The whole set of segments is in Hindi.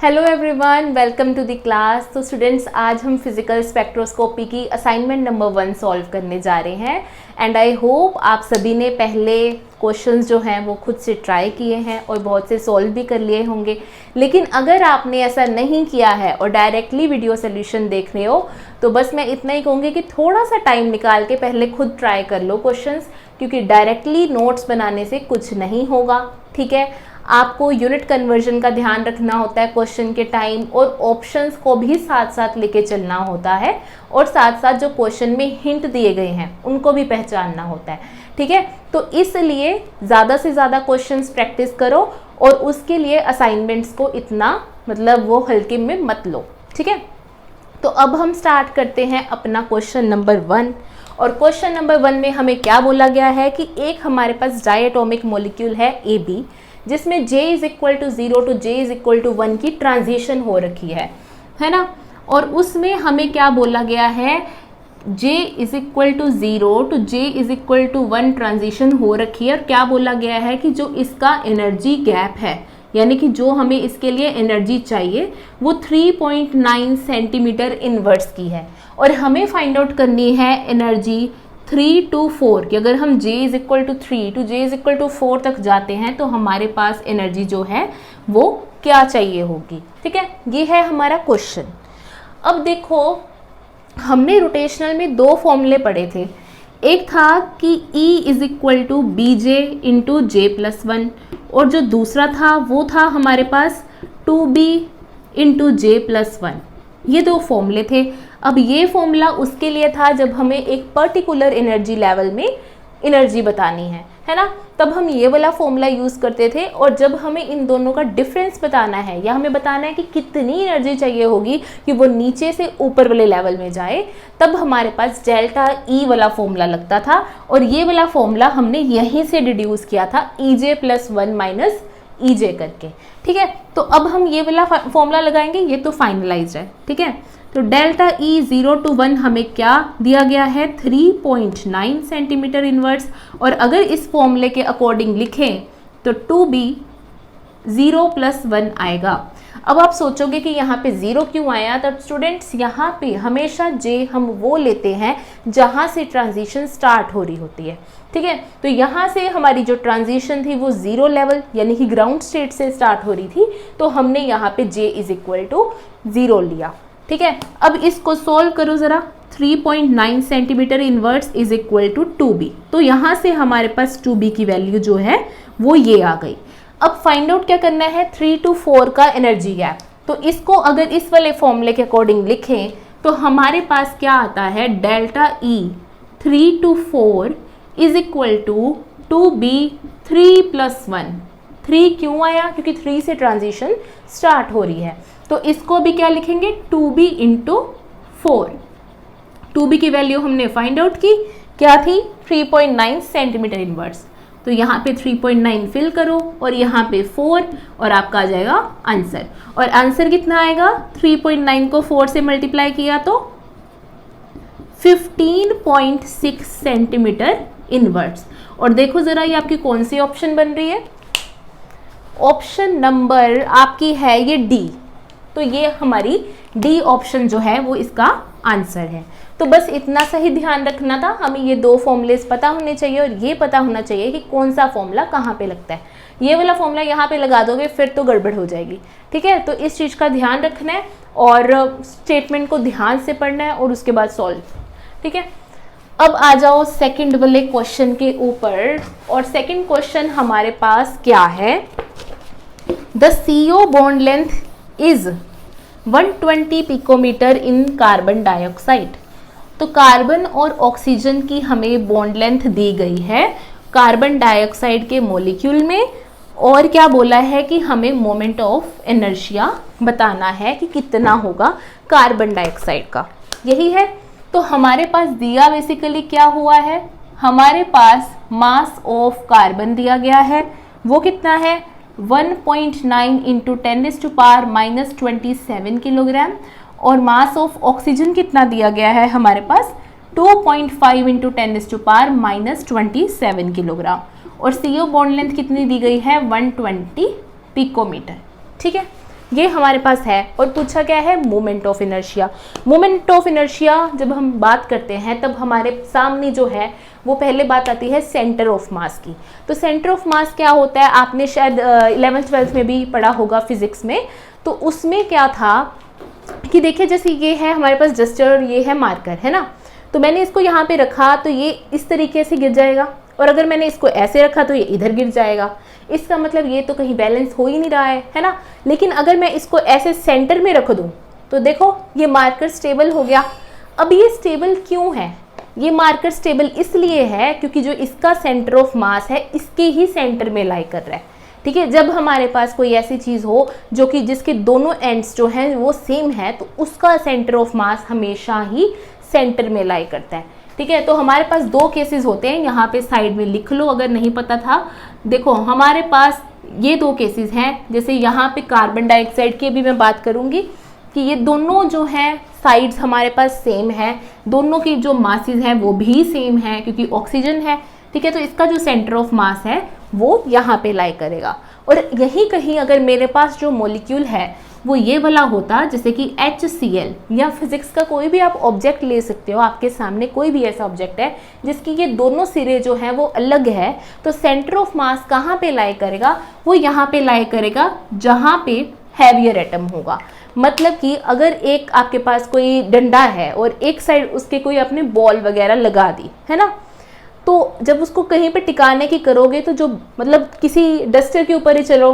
Hello everyone, welcome to the class. तो स्टूडेंट्स, आज हम फिजिकल स्पेक्ट्रोस्कोपी की असाइनमेंट नंबर 1 सॉल्व करने जा रहे हैं एंड आई होप आप सभी ने पहले क्वेश्चंस जो हैं वो खुद से ट्राई किए हैं और बहुत से सॉल्व भी कर लिए होंगे। लेकिन अगर आपने ऐसा नहीं किया है और डायरेक्टली वीडियो सोल्यूशन देख रहे हो तो बस मैं इतना ही कहूँगी कि थोड़ा सा टाइम निकाल के पहले खुद ट्राई कर लो क्वेश्चंस, क्योंकि डायरेक्टली नोट्स बनाने से कुछ नहीं होगा। ठीक है, आपको यूनिट कन्वर्जन का ध्यान रखना होता है क्वेश्चन के टाइम, और ऑप्शंस को भी साथ साथ लेके चलना होता है, और साथ साथ जो क्वेश्चन में हिंट दिए गए हैं उनको भी पहचानना होता है। ठीक है, तो इसलिए ज़्यादा से ज़्यादा क्वेश्चंस प्रैक्टिस करो और उसके लिए असाइनमेंट्स को इतना वो हल्के में मत लो। ठीक है, तो अब हम स्टार्ट करते हैं अपना क्वेश्चन नंबर 1। और क्वेश्चन नंबर 1 में हमें क्या बोला गया है कि एक हमारे पास डायटोमिक मॉलिक्यूल है AB, जिसमें J = 0 to J = 1 की ट्रांजिशन हो रखी है ना। और उसमें हमें क्या बोला गया है, J = 0 to J = 1 ट्रांजिशन हो रखी है। और क्या बोला गया है कि जो इसका एनर्जी गैप है, यानी कि जो हमें इसके लिए एनर्जी चाहिए वो 3.9 सेंटीमीटर इनवर्स की है। और हमें फाइंड आउट करनी है एनर्जी 3 to 4 कि अगर हम J = 3 to J = 4 तक जाते हैं तो हमारे पास एनर्जी जो है वो क्या चाहिए होगी। ठीक है, ये है हमारा क्वेश्चन। अब देखो, हमने रोटेशनल में 2 फॉर्मूले पढ़े थे। एक था कि E = BJ × J+1, और जो दूसरा था वो था हमारे पास 2B × J+1। ये 2 फॉर्मूले थे। अब ये फॉर्मूला उसके लिए था जब हमें एक पर्टिकुलर एनर्जी लेवल में एनर्जी बतानी है ना, तब हम ये वाला फॉर्मूला यूज़ करते थे। और जब हमें इन दोनों का डिफरेंस बताना है या हमें बताना है कि कितनी एनर्जी चाहिए होगी कि वो नीचे से ऊपर वाले लेवल में जाए, तब हमारे पास डेल्टा E वाला फॉर्मूला लगता था। और ये वाला फॉर्मूला हमने यहीं से डिड्यूस किया था, EJ + 1 - EJ करके। ठीक है, तो अब हम ये वाला फॉर्मूला लगाएंगे, ये तो फाइनलाइज्ड है। ठीक है, तो डेल्टा E 0 to 1 हमें क्या दिया गया है, 3.9 सेंटीमीटर इनवर्स। और अगर इस फॉर्मूले के अकॉर्डिंग लिखें तो 2B 0 + 1 आएगा। अब आप सोचोगे कि यहाँ पे 0 क्यों आया, तब स्टूडेंट्स यहाँ पे हमेशा J हम वो लेते हैं जहाँ से ट्रांजिशन स्टार्ट हो रही होती है। ठीक है, तो यहाँ से हमारी जो ट्रांजिशन थी वो 0 लेवल यानी कि ग्राउंड स्टेट से स्टार्ट हो रही थी, तो हमने यहाँ पे J = 0 लिया। ठीक है, अब इसको सोल्व करो ज़रा। 3.9 सेंटीमीटर इनवर्स = 2B, तो यहाँ से हमारे पास 2B की वैल्यू जो है वो ये आ गई। अब फाइंड आउट क्या करना है, 3 to 4 का एनर्जी गैप। तो इसको अगर इस वाले फॉर्मूले के अकॉर्डिंग लिखें तो हमारे पास क्या आता है, डेल्टा E 3 to 4 = 2B 3 + 1। 3 क्यों आया, क्योंकि 3 से ट्रांजिशन स्टार्ट हो रही है। तो इसको भी क्या लिखेंगे, 2B × 4। 2B की वैल्यू हमने फाइंड आउट की, क्या थी, 3.9 सेंटीमीटर इनवर्स। तो यहाँ पे 3.9 फिल करो और यहाँ पे 4, और आपका आ जाएगा आंसर। और आंसर कितना आएगा, 3.9 को 4 से मल्टीप्लाई किया तो 15.6 सेंटीमीटर इनवर्स। और देखो ज़रा ये आपकी कौन सी ऑप्शन बन रही है, ऑप्शन नंबर आपकी है ये D। तो ये हमारी D ऑप्शन जो है वो इसका आंसर है। तो बस इतना सा ही ध्यान रखना था, हमें ये 2 फॉर्मूलेस पता होने चाहिए और ये पता होना चाहिए कि कौन सा फॉर्मूला कहाँ पे लगता है। ये वाला फॉर्मूला यहाँ पे लगा दोगे फिर तो गड़बड़ हो जाएगी। ठीक है, तो इस चीज़ का ध्यान रखना है और स्टेटमेंट को ध्यान से पढ़ना है और उसके बाद सॉल्व। ठीक है, अब आ जाओ सेकंड वाले क्वेश्चन के ऊपर। और सेकंड क्वेश्चन हमारे पास क्या है, the CO bond length is 120 picometre in carbon dioxide. तो कार्बन और ऑक्सीजन की हमें बॉन्ड लेंथ दी गई है कार्बन डाइऑक्साइड के मॉलिक्यूल में, और क्या बोला है कि हमें मोमेंट ऑफ इनर्शिया बताना है कि कितना होगा कार्बन डाइऑक्साइड का, यही है। तो हमारे पास दिया बेसिकली क्या हुआ है, हमारे पास मास ऑफ कार्बन दिया गया है, वो कितना है, 1.9 × 10⁻⁻27 किलोग्राम। और मास ऑफ ऑक्सीजन कितना दिया गया है हमारे पास, 2.5 × 10⁻⁻27 किलोग्राम। और CO बॉन्ड लेंथ कितनी दी गई है, 120 पिकोमीटर। ठीक है, ये हमारे पास है। और पूछा क्या है, moment of inertia. Moment of inertia जब हम बात करते हैं तब हमारे सामने जो है वो पहले बात आती है सेंटर ऑफ मास की। तो सेंटर ऑफ मास क्या होता है, आपने शायद 11th-12th में भी पढ़ा होगा फिजिक्स में। तो उसमें क्या था कि देखिए जैसे ये है हमारे पास जस्टर और ये है मार्कर, है ना। तो मैंने इसको यहाँ पे रखा तो ये इस तरीके से गिर जाएगा, और अगर मैंने इसको ऐसे रखा तो ये इधर गिर जाएगा। इसका मतलब ये तो कहीं बैलेंस हो ही नहीं रहा है ना। लेकिन अगर मैं इसको ऐसे सेंटर में रख दूं तो देखो ये मार्कर स्टेबल हो गया। अब ये स्टेबल क्यों है, ये मार्कर स्टेबल इसलिए है क्योंकि जो इसका सेंटर ऑफ मास है इसके ही सेंटर में लाई कर रहा है। ठीक है, जब हमारे पास कोई ऐसी चीज़ हो जो कि जिसके दोनों एंड्स जो हैं वो सेम है तो उसका सेंटर ऑफ मास हमेशा ही सेंटर में लाई करता है। ठीक है, तो हमारे पास दो केसेस होते हैं, यहाँ पे साइड में लिख लो अगर नहीं पता था। देखो हमारे पास ये दो केसेस हैं, जैसे यहाँ पे कार्बन डाइऑक्साइड की भी मैं बात करूँगी कि ये दोनों जो हैं साइड्स हमारे पास सेम है, दोनों की जो मासेस हैं वो भी सेम है क्योंकि ऑक्सीजन है। ठीक है, तो इसका जो सेंटर ऑफ मास है वो यहाँ पे लाई करेगा। और यही कहीं अगर मेरे पास जो मॉलिक्यूल है वो ये वाला होता, जैसे कि HCl, या फिजिक्स का कोई भी आप ऑब्जेक्ट ले सकते हो, आपके सामने कोई भी ऐसा ऑब्जेक्ट है जिसकी ये दोनों सिरे जो हैं वो अलग है, तो सेंटर ऑफ मास कहाँ पे लाई करेगा, वो यहाँ पे लाई करेगा जहाँ पे हैवियर एटम होगा। मतलब कि अगर एक आपके पास कोई डंडा है और एक साइड उसके कोई अपने बॉल वगैरह लगा दी है ना, तो जब उसको कहीं पे टिकाने की करोगे तो जो मतलब किसी डस्टर के ऊपर ही चलो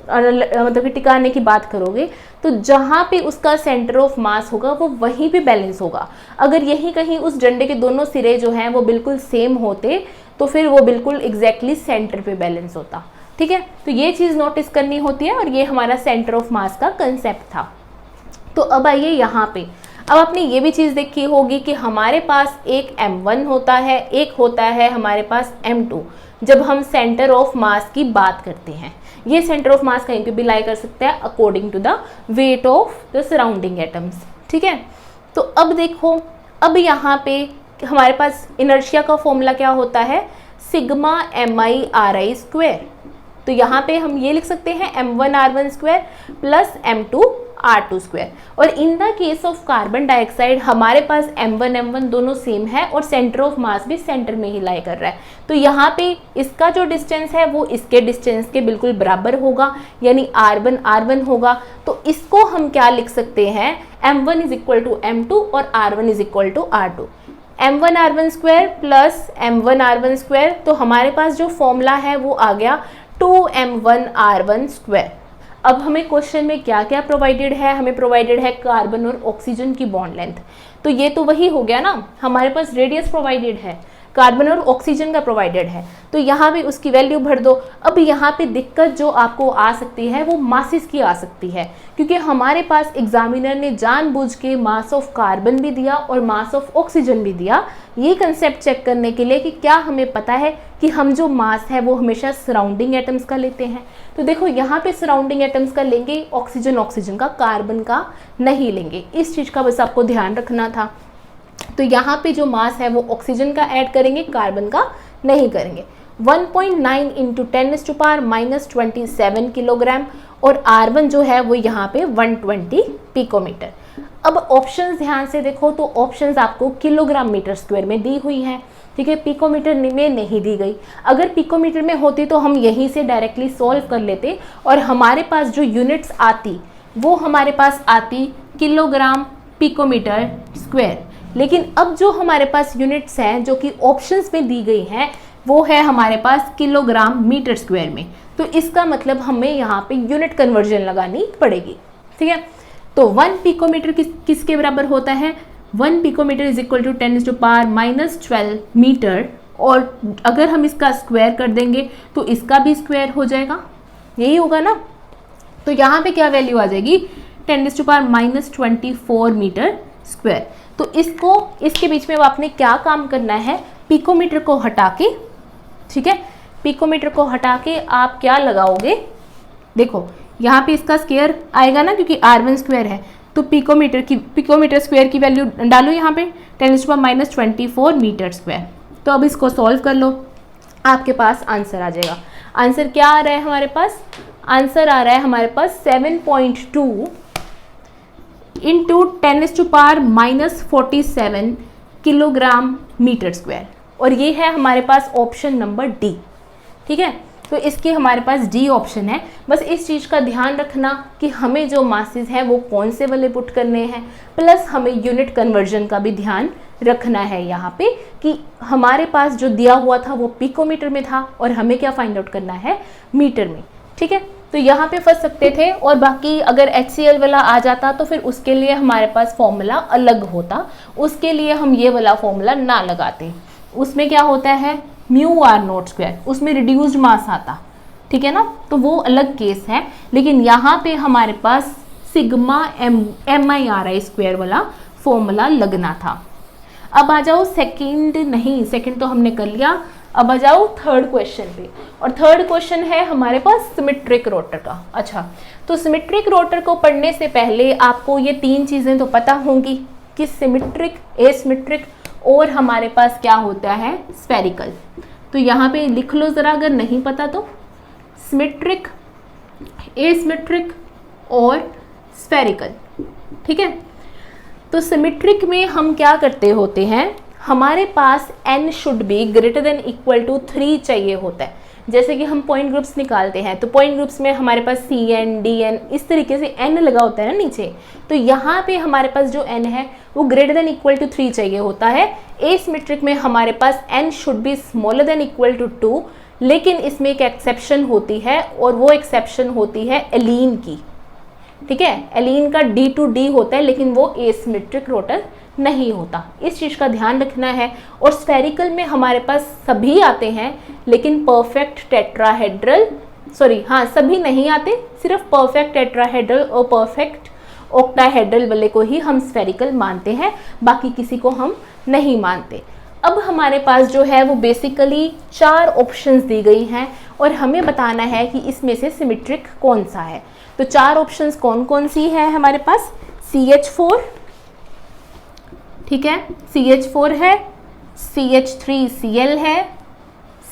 मतलब कि टिकाने की बात करोगे तो जहाँ पे उसका सेंटर ऑफ मास होगा वो वहीं पे बैलेंस होगा। अगर यहीं कहीं उस डंडे के दोनों सिरे जो हैं वो बिल्कुल सेम होते तो फिर वो बिल्कुल एग्जैक्टली सेंटर पे बैलेंस होता। ठीक है, तो ये चीज़ नोटिस करनी होती है और ये हमारा सेंटर ऑफ मास का कंसेप्ट था। तो अब आइए यहाँ पे, अब आपने ये भी चीज़ देखी होगी कि हमारे पास एक M1 होता है, एक होता है हमारे पास M2 जब हम सेंटर ऑफ मास की बात करते हैं। ये सेंटर ऑफ मास कहीं पे भी लाई कर सकता है according to the weight of the surrounding atoms. ठीक है, तो अब देखो, अब यहाँ पे हमारे पास इनर्शिया का फॉर्मूला क्या होता है, सिग्मा mi/ri स्क्वायर। तो यहाँ पे हम ये लिख सकते हैं m1r1 square plus m2r2 square. और in the case of carbon dioxide हमारे पास m1 दोनों सेम है और सेंटर ऑफ मास भी सेंटर में ही लाई कर रहा है। तो यहाँ पे इसका जो डिस्टेंस है वो इसके डिस्टेंस के बिल्कुल बराबर होगा, यानी r1 होगा। तो इसको हम क्या लिख सकते हैं, m1 = m2 और r1 = r2। m1r1 square plus m1r1 square, तो हमारे पास जो फॉर्मूला है वो आ गया 2m1r1 स्क्वायर। अब हमें क्वेश्चन में क्या क्या प्रोवाइडेड है, हमें प्रोवाइडेड है कार्बन और ऑक्सीजन की बॉन्ड लेंथ। तो ये तो वही हो गया ना, हमारे पास रेडियस प्रोवाइडेड है, कार्बन और ऑक्सीजन का प्रोवाइडेड है, तो यहाँ भी उसकी वैल्यू भर दो। अब यहाँ पे दिक्कत जो आपको आ सकती है वो मासेस की आ सकती है, क्योंकि हमारे पास एग्जामिनर ने जानबूझ के मास ऑफ कार्बन भी दिया और मास ऑफ ऑक्सीजन भी दिया, ये कंसेप्ट चेक करने के लिए कि क्या हमें पता है कि हम जो मास है वो हमेशा सराउंडिंग एटम्स का लेते हैं। तो देखो यहाँ पे सराउंडिंग एटम्स का लेंगे, ऑक्सीजन का, कार्बन का नहीं लेंगे। इस चीज़ का बस आपको ध्यान रखना था। तो यहाँ पे जो मास है वो ऑक्सीजन का ऐड करेंगे, कार्बन का नहीं करेंगे। 1.9 × 10⁻⁻27 किलोग्राम और R1 जो है वो यहाँ पे 120 पिकोमीटर। अब ऑप्शंस ध्यान से देखो, तो ऑप्शंस आपको किलोग्राम मीटर स्क्वायर में दी हुई हैं, ठीक है, पिकोमीटर में नहीं दी गई। अगर पिकोमीटर में होती तो हम यहीं से डायरेक्टली सॉल्व कर लेते और हमारे पास जो यूनिट्स आती वो हमारे पास आती किलोग्राम पिकोमीटर स्क्वायर। लेकिन अब जो हमारे पास यूनिट्स हैं जो कि ऑप्शंस में दी गई हैं वो है हमारे पास किलोग्राम मीटर स्क्वायर में, तो इसका मतलब हमें यहाँ पे यूनिट कन्वर्जन लगानी पड़ेगी। ठीक है, तो 1 पिकोमीटर किसके बराबर होता है, 1 पिकोमीटर = 10⁻⁻12 मीटर। और अगर हम इसका स्क्वायर कर देंगे तो इसका भी स्क्वायर हो जाएगा, यही होगा ना। तो यहाँ पे क्या वैल्यू आ जाएगी, 10⁻24 मीटर स्क्वायर। तो इसके बीच में आपने क्या काम करना है, पिकोमीटर को हटा के, ठीक है, पिकोमीटर को हटा के आप क्या लगाओगे, देखो यहाँ पे इसका स्क्वायर आएगा ना, क्योंकि R1 स्क्वायर है, तो पिकोमीटर स्क्वायर की वैल्यू डालो यहाँ पे 10⁻24 मीटर स्क्वायर। तो अब इसको सॉल्व कर लो, आपके पास आंसर आ जाएगा। आंसर क्या आ रहा है हमारे पास, आंसर आ रहा है हमारे पास 7.2 इंटू 10⁻⁻47 किलोग्राम मीटर स्क्वायर, और ये है हमारे पास ऑप्शन नंबर डी। ठीक है, तो इसके हमारे पास डी ऑप्शन है। बस इस चीज़ का ध्यान रखना कि हमें जो मासेस हैं वो कौन से वाले पुट करने हैं, प्लस हमें यूनिट कन्वर्जन का भी ध्यान रखना है यहाँ पे कि हमारे पास जो दिया हुआ था वो पिकोमीटर में था और हमें क्या फाइंड आउट करना है, मीटर में। ठीक है, तो यहाँ पे फंस सकते थे, और बाकी अगर HCl वाला आ जाता तो फिर उसके लिए हमारे पास फॉर्मूला अलग होता, उसके लिए हम ये वाला फॉर्मूला ना लगाते। उसमें क्या होता है, μr0², उसमें रिड्यूस्ड मास आता। ठीक है ना, तो वो अलग केस है। लेकिन यहाँ पे हमारे पास सिग्मा mi/r² वाला फॉर्मूला लगना था। अब आ जाओ सेकंड, नहीं सेकंड तो हमने कर लिया, अब आ जाओ थर्ड क्वेश्चन पे। और थर्ड क्वेश्चन है हमारे पास सिमेट्रिक रोटर का। अच्छा, तो सिमेट्रिक रोटर को पढ़ने से पहले आपको ये तीन चीज़ें तो पता होंगी कि सिमेट्रिक, एसिमेट्रिक और हमारे पास क्या होता है, स्फेरिकल। तो यहाँ पे लिख लो ज़रा अगर नहीं पता तो, सिमेट्रिक, एसिमेट्रिक और स्फेरिकल। ठीक है, तो सिमेट्रिक में हम क्या करते होते हैं, हमारे पास n should be greater than equal to 3 चाहिए होता है। जैसे कि हम पॉइंट ग्रुप्स निकालते हैं तो पॉइंट ग्रुप्स में हमारे पास Cn, Dn इस तरीके से n लगा होता है ना नीचे, तो यहाँ पे हमारे पास जो n है वो ग्रेटर देन इक्वल टू 3 चाहिए होता है। एसिमेट्रिक में हमारे पास n should be smaller than equal to 2, लेकिन इसमें एक एक्सेप्शन होती है और वो एक्सेप्शन होती है एलीन की। ठीक है, एलीन का D to D होता है, लेकिन वो एसिमेट्रिक रोटर नहीं होता, इस चीज़ का ध्यान रखना है। और स्फेरिकल में हमारे पास सभी आते हैं, लेकिन परफेक्ट टेट्राहेड्रल, सॉरी हाँ सभी नहीं आते, सिर्फ परफेक्ट टेट्राहेड्रल और परफेक्ट ऑक्टाहेड्रल वाले को ही हम स्फेरिकल मानते हैं, बाकी किसी को हम नहीं मानते। अब हमारे पास जो है वो बेसिकली 4 ऑप्शंस दी गई हैं और हमें बताना है कि इसमें से सिमेट्रिक कौन सा है। तो 4 ऑप्शंस कौन कौन सी है हमारे पास, CH4, ठीक है, CH4 है, CH3Cl है,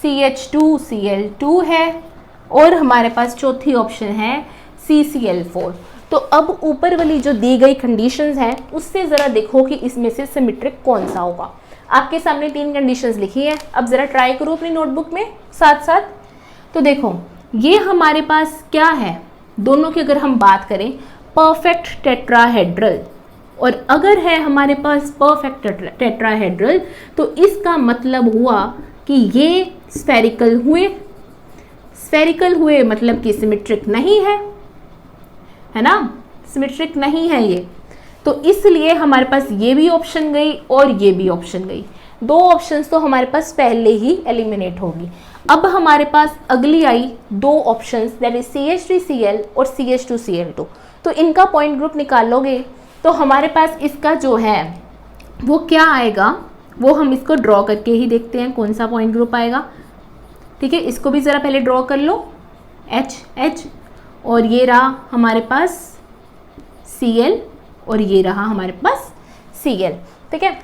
CH2Cl2 है, और हमारे पास चौथी ऑप्शन है CCl4। तो अब ऊपर वाली जो दी गई कंडीशंस हैं उससे ज़रा देखो कि इसमें से सिमेट्रिक कौन सा होगा। आपके सामने 3 कंडीशंस लिखी है, अब ज़रा ट्राई करो अपनी नोटबुक में साथ साथ। तो देखो ये हमारे पास क्या है, दोनों की अगर हम बात करें परफेक्ट टेट्राहेड्रल, और अगर है हमारे पास परफेक्ट टेट्राहेड्रल तो इसका मतलब हुआ कि ये स्फेरिकल हुए। स्फेरिकल हुए मतलब कि सिमेट्रिक नहीं है ना, सिमेट्रिक नहीं है ये, तो इसलिए हमारे पास ये भी ऑप्शन गई और ये भी ऑप्शन गई। 2 ऑप्शंस तो हमारे पास पहले ही एलिमिनेट होगी। अब हमारे पास अगली आई 2 ऑप्शंस, दैट इज CH3Cl और CH2Cl2। तो इनका पॉइंट ग्रुप निकालोगे तो हमारे पास इसका जो है वो क्या आएगा, वो हम इसको ड्रॉ करके ही देखते हैं कौन सा पॉइंट ग्रुप आएगा। ठीक है, इसको भी ज़रा पहले ड्रॉ कर लो, H, और ये रहा हमारे पास Cl और ये रहा हमारे पास Cl। ठीक है,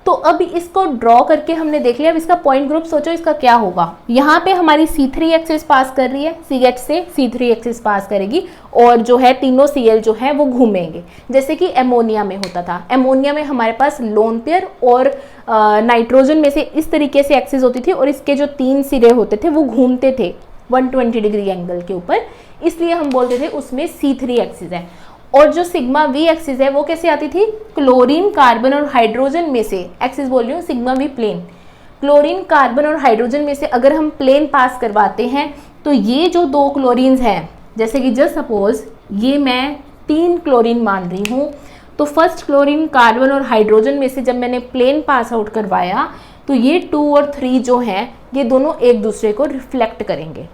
तो अब इसको ड्रॉ करके हमने देख लिया। अब इसका पॉइंट ग्रुप सोचो इसका क्या होगा। यहाँ पे हमारी C3 एक्सिस पास कर रही है, CH से C3 एक्सिस पास करेगी और जो है तीनों Cl जो है वो घूमेंगे, जैसे कि एमोनिया में होता था। एमोनिया में हमारे पास लोन पेयर और नाइट्रोजन में से इस तरीके से एक्सिस होती थी और इसके जो 3 सिरे होते थे वो घूमते थे 120 डिग्री एंगल के ऊपर, इसलिए हम बोलते थे उसमें C3 एक्सिस है। और जो सिग्मा वी एक्सिस है वो कैसे आती थी, क्लोरीन, कार्बन और हाइड्रोजन में से, एक्सिस बोल रही हूँ sigma V plane, chlorine, carbon और हाइड्रोजन में से अगर हम प्लेन पास करवाते हैं तो ये जो 2 क्लोरीन्स हैं, जैसे कि जस्ट सपोज ये मैं 3 क्लोरीन मान रही हूँ, तो फर्स्ट क्लोरीन, कार्बन और हाइड्रोजन में से जब मैंने प्लेन पास आउट करवाया तो ये 2 और 3 जो हैं ये दोनों एक दूसरे को रिफ्लेक्ट करेंगे।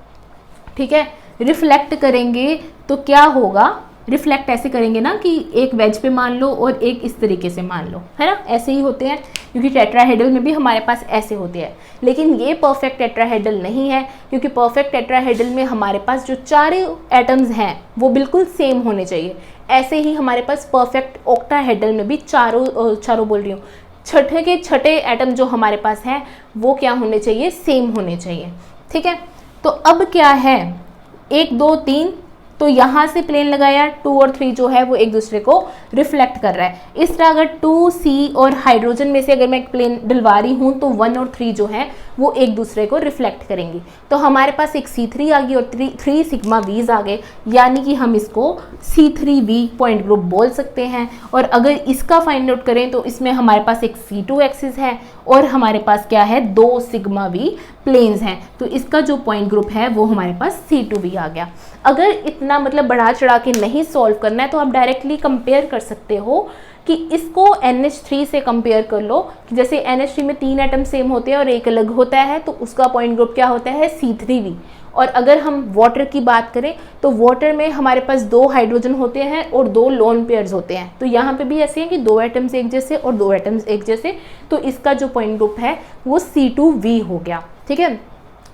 ठीक है, रिफ्लेक्ट करेंगे तो क्या होगा, रिफ्लेक्ट ऐसे करेंगे ना कि एक वेज पे मान लो और एक इस तरीके से मान लो, है ना, ऐसे ही होते हैं, क्योंकि टेट्राहेड्रल में भी हमारे पास ऐसे होते हैं। लेकिन ये परफेक्ट टेट्राहेड्रल नहीं है, क्योंकि परफेक्ट टेट्राहेड्रल में हमारे पास जो 4 एटम्स हैं वो बिल्कुल सेम होने चाहिए। ऐसे ही हमारे पास परफेक्ट ऑक्टाहेड्रल में भी चारों बोल रही हूँ, छठे के छठे एटम जो हमारे पास हैं वो क्या होने चाहिए, सेम होने चाहिए। ठीक है, तो अब क्या है, 1 2 3, तो यहाँ से प्लेन लगाया, 2 और 3 जो है वो एक दूसरे को रिफ्लेक्ट कर रहा है। इस तरह अगर 2 C और हाइड्रोजन में से अगर मैं एक प्लेन डलवा रही हूँ तो 1 और 3 जो है वो एक दूसरे को रिफ्लेक्ट करेंगी। तो हमारे पास एक C3 आ गई और 3 सिग्मा V's आ गए, यानी कि हम इसको C3V पॉइंट ग्रुप बोल सकते हैं। और अगर इसका फाइंड आउट करें तो इसमें हमारे पास एक C2 एक्सिस है और हमारे पास क्या है, 2 सिग्मा V प्लेन्स हैं, तो इसका जो पॉइंट ग्रुप है वो हमारे पास C2V आ गया। अगर इतना मतलब बढ़ा चढ़ा के नहीं सॉल्व करना है तो आप डायरेक्टली कंपेयर कर सकते हो कि इसको NH3 से कंपेयर कर लो कि जैसे NH3 में 3 एटम सेम होते हैं और एक अलग होता है, तो उसका पॉइंट ग्रुप क्या होता है, C3V। और अगर हम वाटर की बात करें तो वाटर में हमारे पास 2 हाइड्रोजन होते हैं और 2 लोन पेयर्स होते हैं, तो यहाँ पे भी ऐसे हैं कि 2 एटम्स एक जैसे और 2 एटम्स एक जैसे, तो इसका जो पॉइंट ग्रुप है वो C2V हो गया। ठीक है,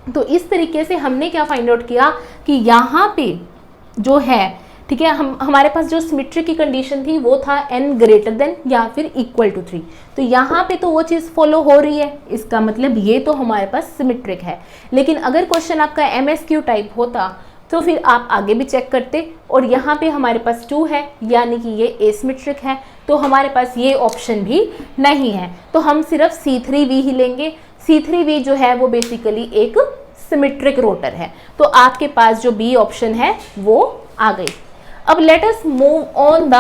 तो इस तरीके से हमने क्या फाइंड आउट किया कि यहाँ पे जो है, ठीक है, हमारे पास जो सिमेट्री की कंडीशन थी वो था n ग्रेटर देन या फिर इक्वल टू 3, तो यहाँ पे तो वो चीज़ फॉलो हो रही है, इसका मतलब ये तो हमारे पास सिमेट्रिक है। लेकिन अगर क्वेश्चन आपका MSQ टाइप होता तो फिर आप आगे भी चेक करते, और यहाँ पे हमारे पास 2 है यानी कि ये एसिमेट्रिक है, तो हमारे पास ये ऑप्शन भी नहीं है, तो हम सिर्फ C3V ही लेंगे। C3V जो है वो बेसिकली एक सिमेट्रिक रोटर है, तो आपके पास जो B ऑप्शन है वो आ गई। अब let us move on the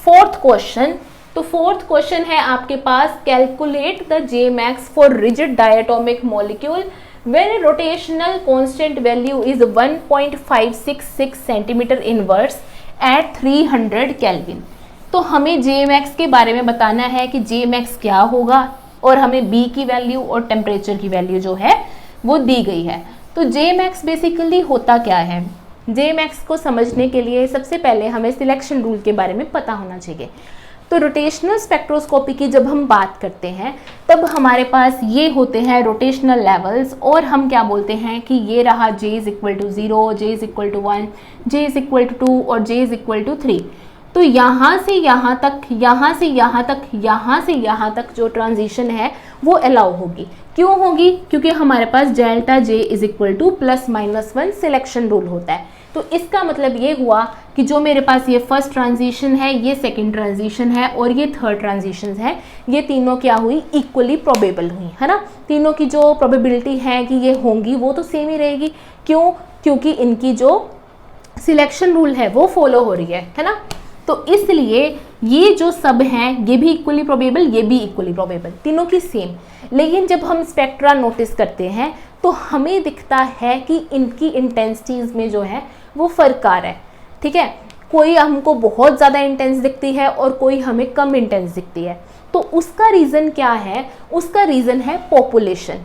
fourth question. तो फोर्थ क्वेश्चन है आपके पास, calculate the Jmax for rigid diatomic molecule when rotational constant value is 1.566 centimetre inverse at 300 kelvin. तो हमें Jmax के बारे में बताना है कि Jmax क्या होगा, और हमें B की वैल्यू और टेम्परेचर की वैल्यू जो है वो दी गई है। तो Jmax बेसिकली होता क्या है, Jmax को समझने के लिए सबसे पहले हमें सिलेक्शन रूल के बारे में पता होना चाहिए। तो रोटेशनल स्पेक्ट्रोस्कोपी की जब हम बात करते हैं तब हमारे पास ये होते हैं रोटेशनल लेवल्स, और हम क्या बोलते हैं कि ये रहा J = 0, J = 1, J = 2 और J = 3। तो यहाँ से यहाँ तक, यहाँ से यहाँ तक, यहाँ से यहाँ तक जो ट्रांजिशन है वो अलाउ होगी। क्यों होगी, क्योंकि हमारे पास डेल्टा J = +-1 सिलेक्शन रूल होता है। तो इसका मतलब ये हुआ कि जो मेरे पास ये फर्स्ट ट्रांजिशन है, ये सेकंड ट्रांजिशन है और ये थर्ड ट्रांजिशन है, ये तीनों क्या हुई, इक्वली प्रोबेबल हुई, है ना। तीनों की जो प्रोबेबिलिटी है कि ये होंगी वो तो सेम ही रहेगी। क्यों, क्योंकि इनकी जो सिलेक्शन रूल है वो फॉलो हो रही है ना। तो इसलिए ये जो सब हैं ये भी इक्वली प्रोबेबल, ये भी इक्वली प्रोबेबल, तीनों की सेम। लेकिन जब हम स्पेक्ट्रा नोटिस करते हैं तो हमें दिखता है कि इनकी इंटेंसिटीज़ में जो है वो फ़र्क आ रहा है। ठीक है, कोई हमको बहुत ज़्यादा इंटेंस दिखती है और कोई हमें कम इंटेंस दिखती है। तो उसका रीज़न क्या है, उसका रीज़न है पॉपुलेशन।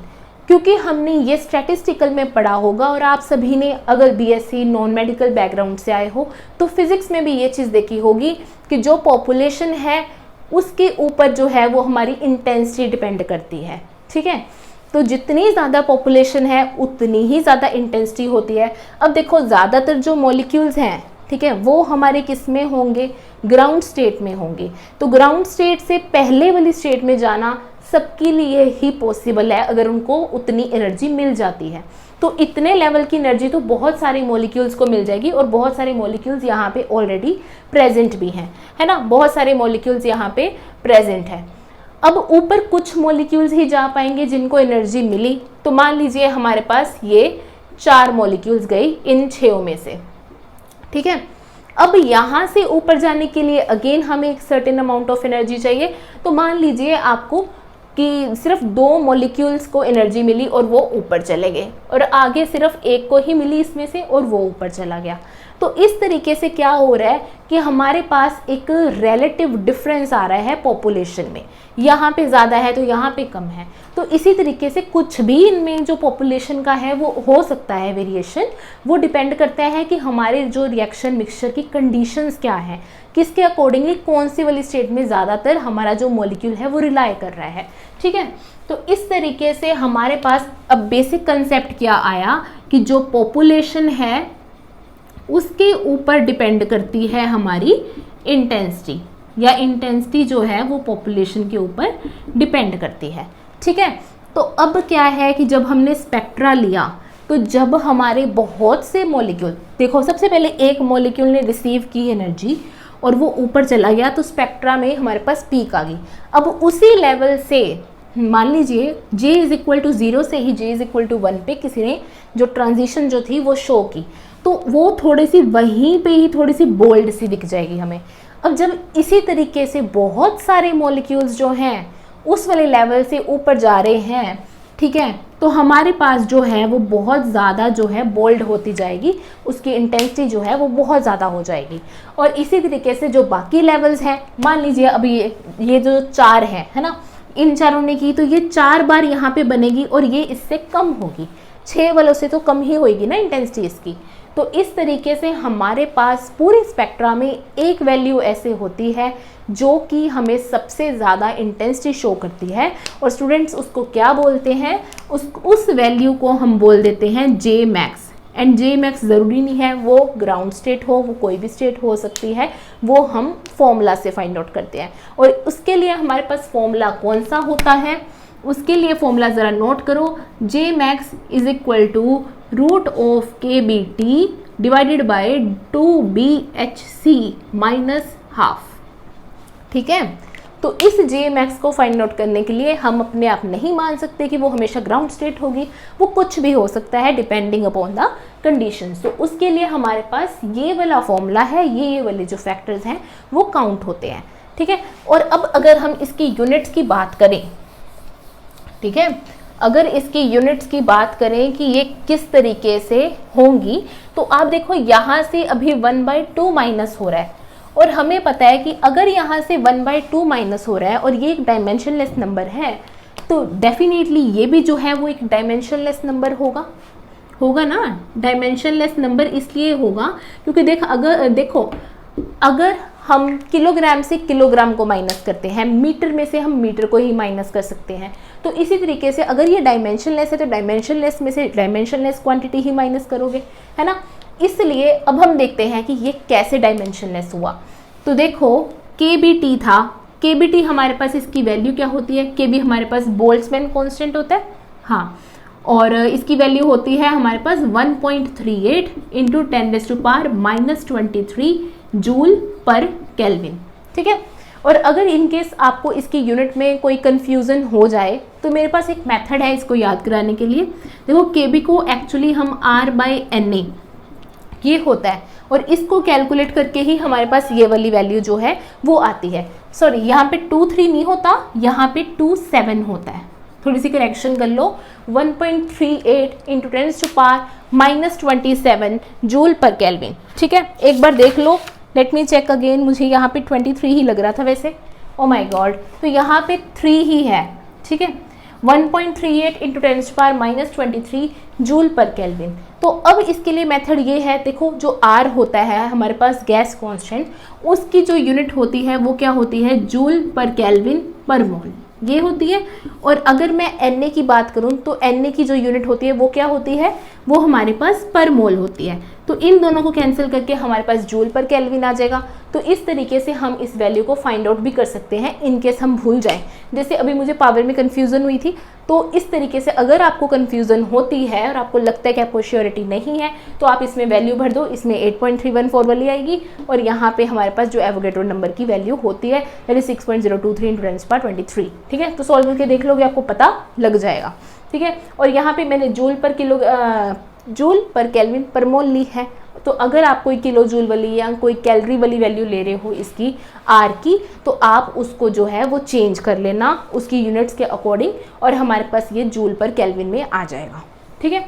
क्योंकि हमने ये स्टैटिस्टिकल में पढ़ा होगा, और आप सभी ने अगर BSc नॉन मेडिकल बैकग्राउंड से आए हो तो फिज़िक्स में भी ये चीज़ देखी होगी कि जो पॉपुलेशन है उसके ऊपर जो है वो हमारी इंटेंसिटी डिपेंड करती है। ठीक है, तो जितनी ज़्यादा पॉपुलेशन है उतनी ही ज़्यादा इंटेंसिटी होती है। अब देखो, ज़्यादातर जो मॉलिक्यूल्स हैं, ठीक है, वो हमारे किस में होंगे, ग्राउंड स्टेट में होंगे। तो ग्राउंड स्टेट से पहले वाली स्टेट में जाना सबके लिए ही पॉसिबल है अगर उनको उतनी एनर्जी मिल जाती है। तो इतने लेवल की एनर्जी तो बहुत सारे मॉलिक्यूल्स को मिल जाएगी, और बहुत सारे मॉलिक्यूल्स यहाँ पे ऑलरेडी प्रेजेंट भी हैं, है ना। बहुत सारे मॉलिक्यूल्स यहाँ पे प्रेजेंट है। अब ऊपर कुछ मॉलिक्यूल्स ही जा पाएंगे जिनको एनर्जी मिली। तो मान लीजिए हमारे पास ये 4 मॉलिक्यूल्स गई इन 6 में से। ठीक है, अब यहाँ से ऊपर जाने के लिए अगेन हमें एक सर्टेन अमाउंट ऑफ एनर्जी चाहिए। तो मान लीजिए आपको कि सिर्फ 2 मॉलिक्यूल्स को एनर्जी मिली और वो ऊपर चले गए, और आगे सिर्फ एक को ही मिली इसमें से और वो ऊपर चला गया। तो इस तरीके से क्या हो रहा है कि हमारे पास एक रिलेटिव डिफरेंस आ रहा है पॉपुलेशन में, यहाँ पे ज़्यादा है तो यहाँ पे कम है। तो इसी तरीके से कुछ भी इनमें जो पॉपुलेशन का है वो हो सकता है वेरिएशन, वो डिपेंड करता है कि हमारे जो रिएक्शन मिक्सचर की कंडीशंस क्या है, किसके अकॉर्डिंगली कौन सी वाली स्टेट में ज़्यादातर हमारा जो मॉलिक्यूल है वो रिलाई कर रहा है। ठीक है, तो इस तरीके से हमारे पास अब बेसिक कंसेप्ट क्या आया कि जो पॉपुलेशन है उसके ऊपर डिपेंड करती है हमारी इंटेंसिटी, या इंटेंसिटी जो है वो पॉपुलेशन के ऊपर डिपेंड करती है। ठीक है, तो अब क्या है कि जब हमने स्पेक्ट्रा लिया तो जब हमारे बहुत से मॉलिक्यूल, देखो सबसे पहले एक मॉलिक्यूल ने रिसीव की एनर्जी और वो ऊपर चला गया तो स्पेक्ट्रा में हमारे पास पीक आ गई। अब उसी लेवल से मान लीजिए J इज इक्वल टू 0 से ही J इज इक्वल टू 1 पे किसी ने जो ट्रांजिशन जो थी वो शो की, तो वो थोड़ी सी वहीं पे ही थोड़ी सी बोल्ड सी दिख जाएगी हमें। अब जब इसी तरीके से बहुत सारे मॉलिक्यूल्स जो हैं उस वाले लेवल से ऊपर जा रहे हैं, ठीक है, तो हमारे पास जो है वो बहुत ज़्यादा जो है बोल्ड होती जाएगी, उसकी इंटेंसिटी जो है वो बहुत ज़्यादा हो जाएगी। और इसी तरीके से जो बाकी लेवल्स हैं, मान लीजिए अभी ये जो 4 है ना, इन चारों ने की तो ये 4 बार यहाँ पे बनेगी और ये इससे कम होगी, 6 वालों से तो कम ही होगी ना इंटेंसिटी इसकी। तो इस तरीके से हमारे पास पूरे स्पेक्ट्रा में एक वैल्यू ऐसे होती है जो कि हमें सबसे ज़्यादा इंटेंसिटी शो करती है, और स्टूडेंट्स उसको क्या बोलते हैं, उस वैल्यू को हम बोल देते हैं J max. And J max ज़रूरी नहीं है वो ग्राउंड स्टेट हो, वो कोई भी स्टेट हो सकती है, वो हम फॉर्मूला से फाइंड आउट करते हैं। और उसके लिए हमारे पास फॉर्मूला कौन सा होता है, उसके लिए फॉर्मूला ज़रा नोट करो, J max is equal to root of KBT divided by 2BHC minus half. ठीक है, तो इस J मैक्स को फाइंड आउट करने के लिए हम अपने आप नहीं मान सकते कि वो हमेशा ग्राउंड स्टेट होगी, वो कुछ भी हो सकता है डिपेंडिंग अपॉन द कंडीशंस। तो उसके लिए हमारे पास ये वाला फॉर्मूला है, ये वाले जो फैक्टर्स हैं वो काउंट होते हैं। ठीक है, और अब अगर हम इसकी यूनिट्स की बात करें, ठीक है, अगर इसकी यूनिट्स की बात करें कि ये किस तरीके से होंगी, तो आप देखो यहाँ से अभी 1/2 माइनस हो रहा है, और हमें पता है कि अगर यहाँ से 1/2 माइनस हो रहा है और ये एक डायमेंशनलेस नंबर है, तो डेफिनेटली ये भी जो है वो एक डायमेंशनलेस नंबर होगा ना। डायमेंशनलेस नंबर इसलिए होगा क्योंकि देखो अगर हम किलोग्राम से किलोग्राम को माइनस करते हैं, मीटर में से हम मीटर को ही माइनस कर सकते हैं, तो इसी तरीके से अगर ये डायमेंशनलेस है तो डायमेंशनलेस में से डायमेंशनलेस क्वांटिटी ही माइनस करोगे, है ना। इसलिए अब हम देखते हैं कि ये कैसे डायमेंशनलेस हुआ। तो देखो KBT था, KBT हमारे पास इसकी वैल्यू क्या होती है, KB हमारे पास बोल्ट्जमैन कांस्टेंट होता है, हाँ, और इसकी वैल्यू होती है हमारे पास 1.38 इंटू 10⁻⁻23 जूल पर केल्विन। ठीक है, और अगर इनकेस आपको इसकी यूनिट में कोई कंफ्यूजन हो जाए तो मेरे पास एक मेथड है इसको याद कराने के लिए। देखो KB को एक्चुअली हम R/NA ये होता है, और इसको कैलकुलेट करके ही हमारे पास ये वाली वैल्यू जो है वो आती है। सॉरी, यहाँ पे 2.3 नहीं होता, यहाँ पे 2.7 होता है, थोड़ी सी करेक्शन कर लो। 1.38 इंटू 10⁻⁻27 जूल पर केल्विन। ठीक है, एक बार देख लो, लेट मी चेक अगेन, मुझे यहाँ पे 23 ही लग रहा था वैसे, ओ माय गॉड, तो यहाँ पे 3 ही है। ठीक है, 1.38 इंटू 10⁻⁻23 जूल पर केल्विन। तो अब इसके लिए मेथड ये है, देखो जो R होता है हमारे पास गैस कांस्टेंट, उसकी जो यूनिट होती है वो क्या होती है, जूल पर केल्विन पर मोल, ये होती है। और अगर मैं Na की बात करूं तो Na की जो यूनिट होती है वो क्या होती है, वो हमारे पास पर मोल होती है। तो इन दोनों को कैंसिल करके हमारे पास जूल पर केल्विन आ जाएगा। तो इस तरीके से हम इस वैल्यू को फाइंड आउट भी कर सकते हैं इनकेस हम भूल जाएं। जैसे अभी मुझे पावर में कन्फ्यूज़न हुई थी, तो इस तरीके से अगर आपको कन्फ्यूज़न होती है और आपको लगता है कि आपको श्योरिटी नहीं है, तो आप इसमें वैल्यू भर दो, इसमें 8.314 वाली आएगी, और यहाँ पे हमारे पास जो एवोगैड्रो नंबर की वैल्यू होती है दैट इज 6.023 इंटू 10⁻23। ठीक है, तो सॉल्व करके देख लोगे, आपको पता लग जाएगा। ठीक है, और यहाँ पे मैंने जूल पर केल्विन पर मोल ली है, तो अगर आप कोई किलो जूल वाली या कोई कैलोरी वाली वैल्यू ले रहे हो इसकी R की, तो आप उसको जो है वो चेंज कर लेना उसकी यूनिट्स के अकॉर्डिंग, और हमारे पास ये जूल पर केल्विन में आ जाएगा। ठीक है,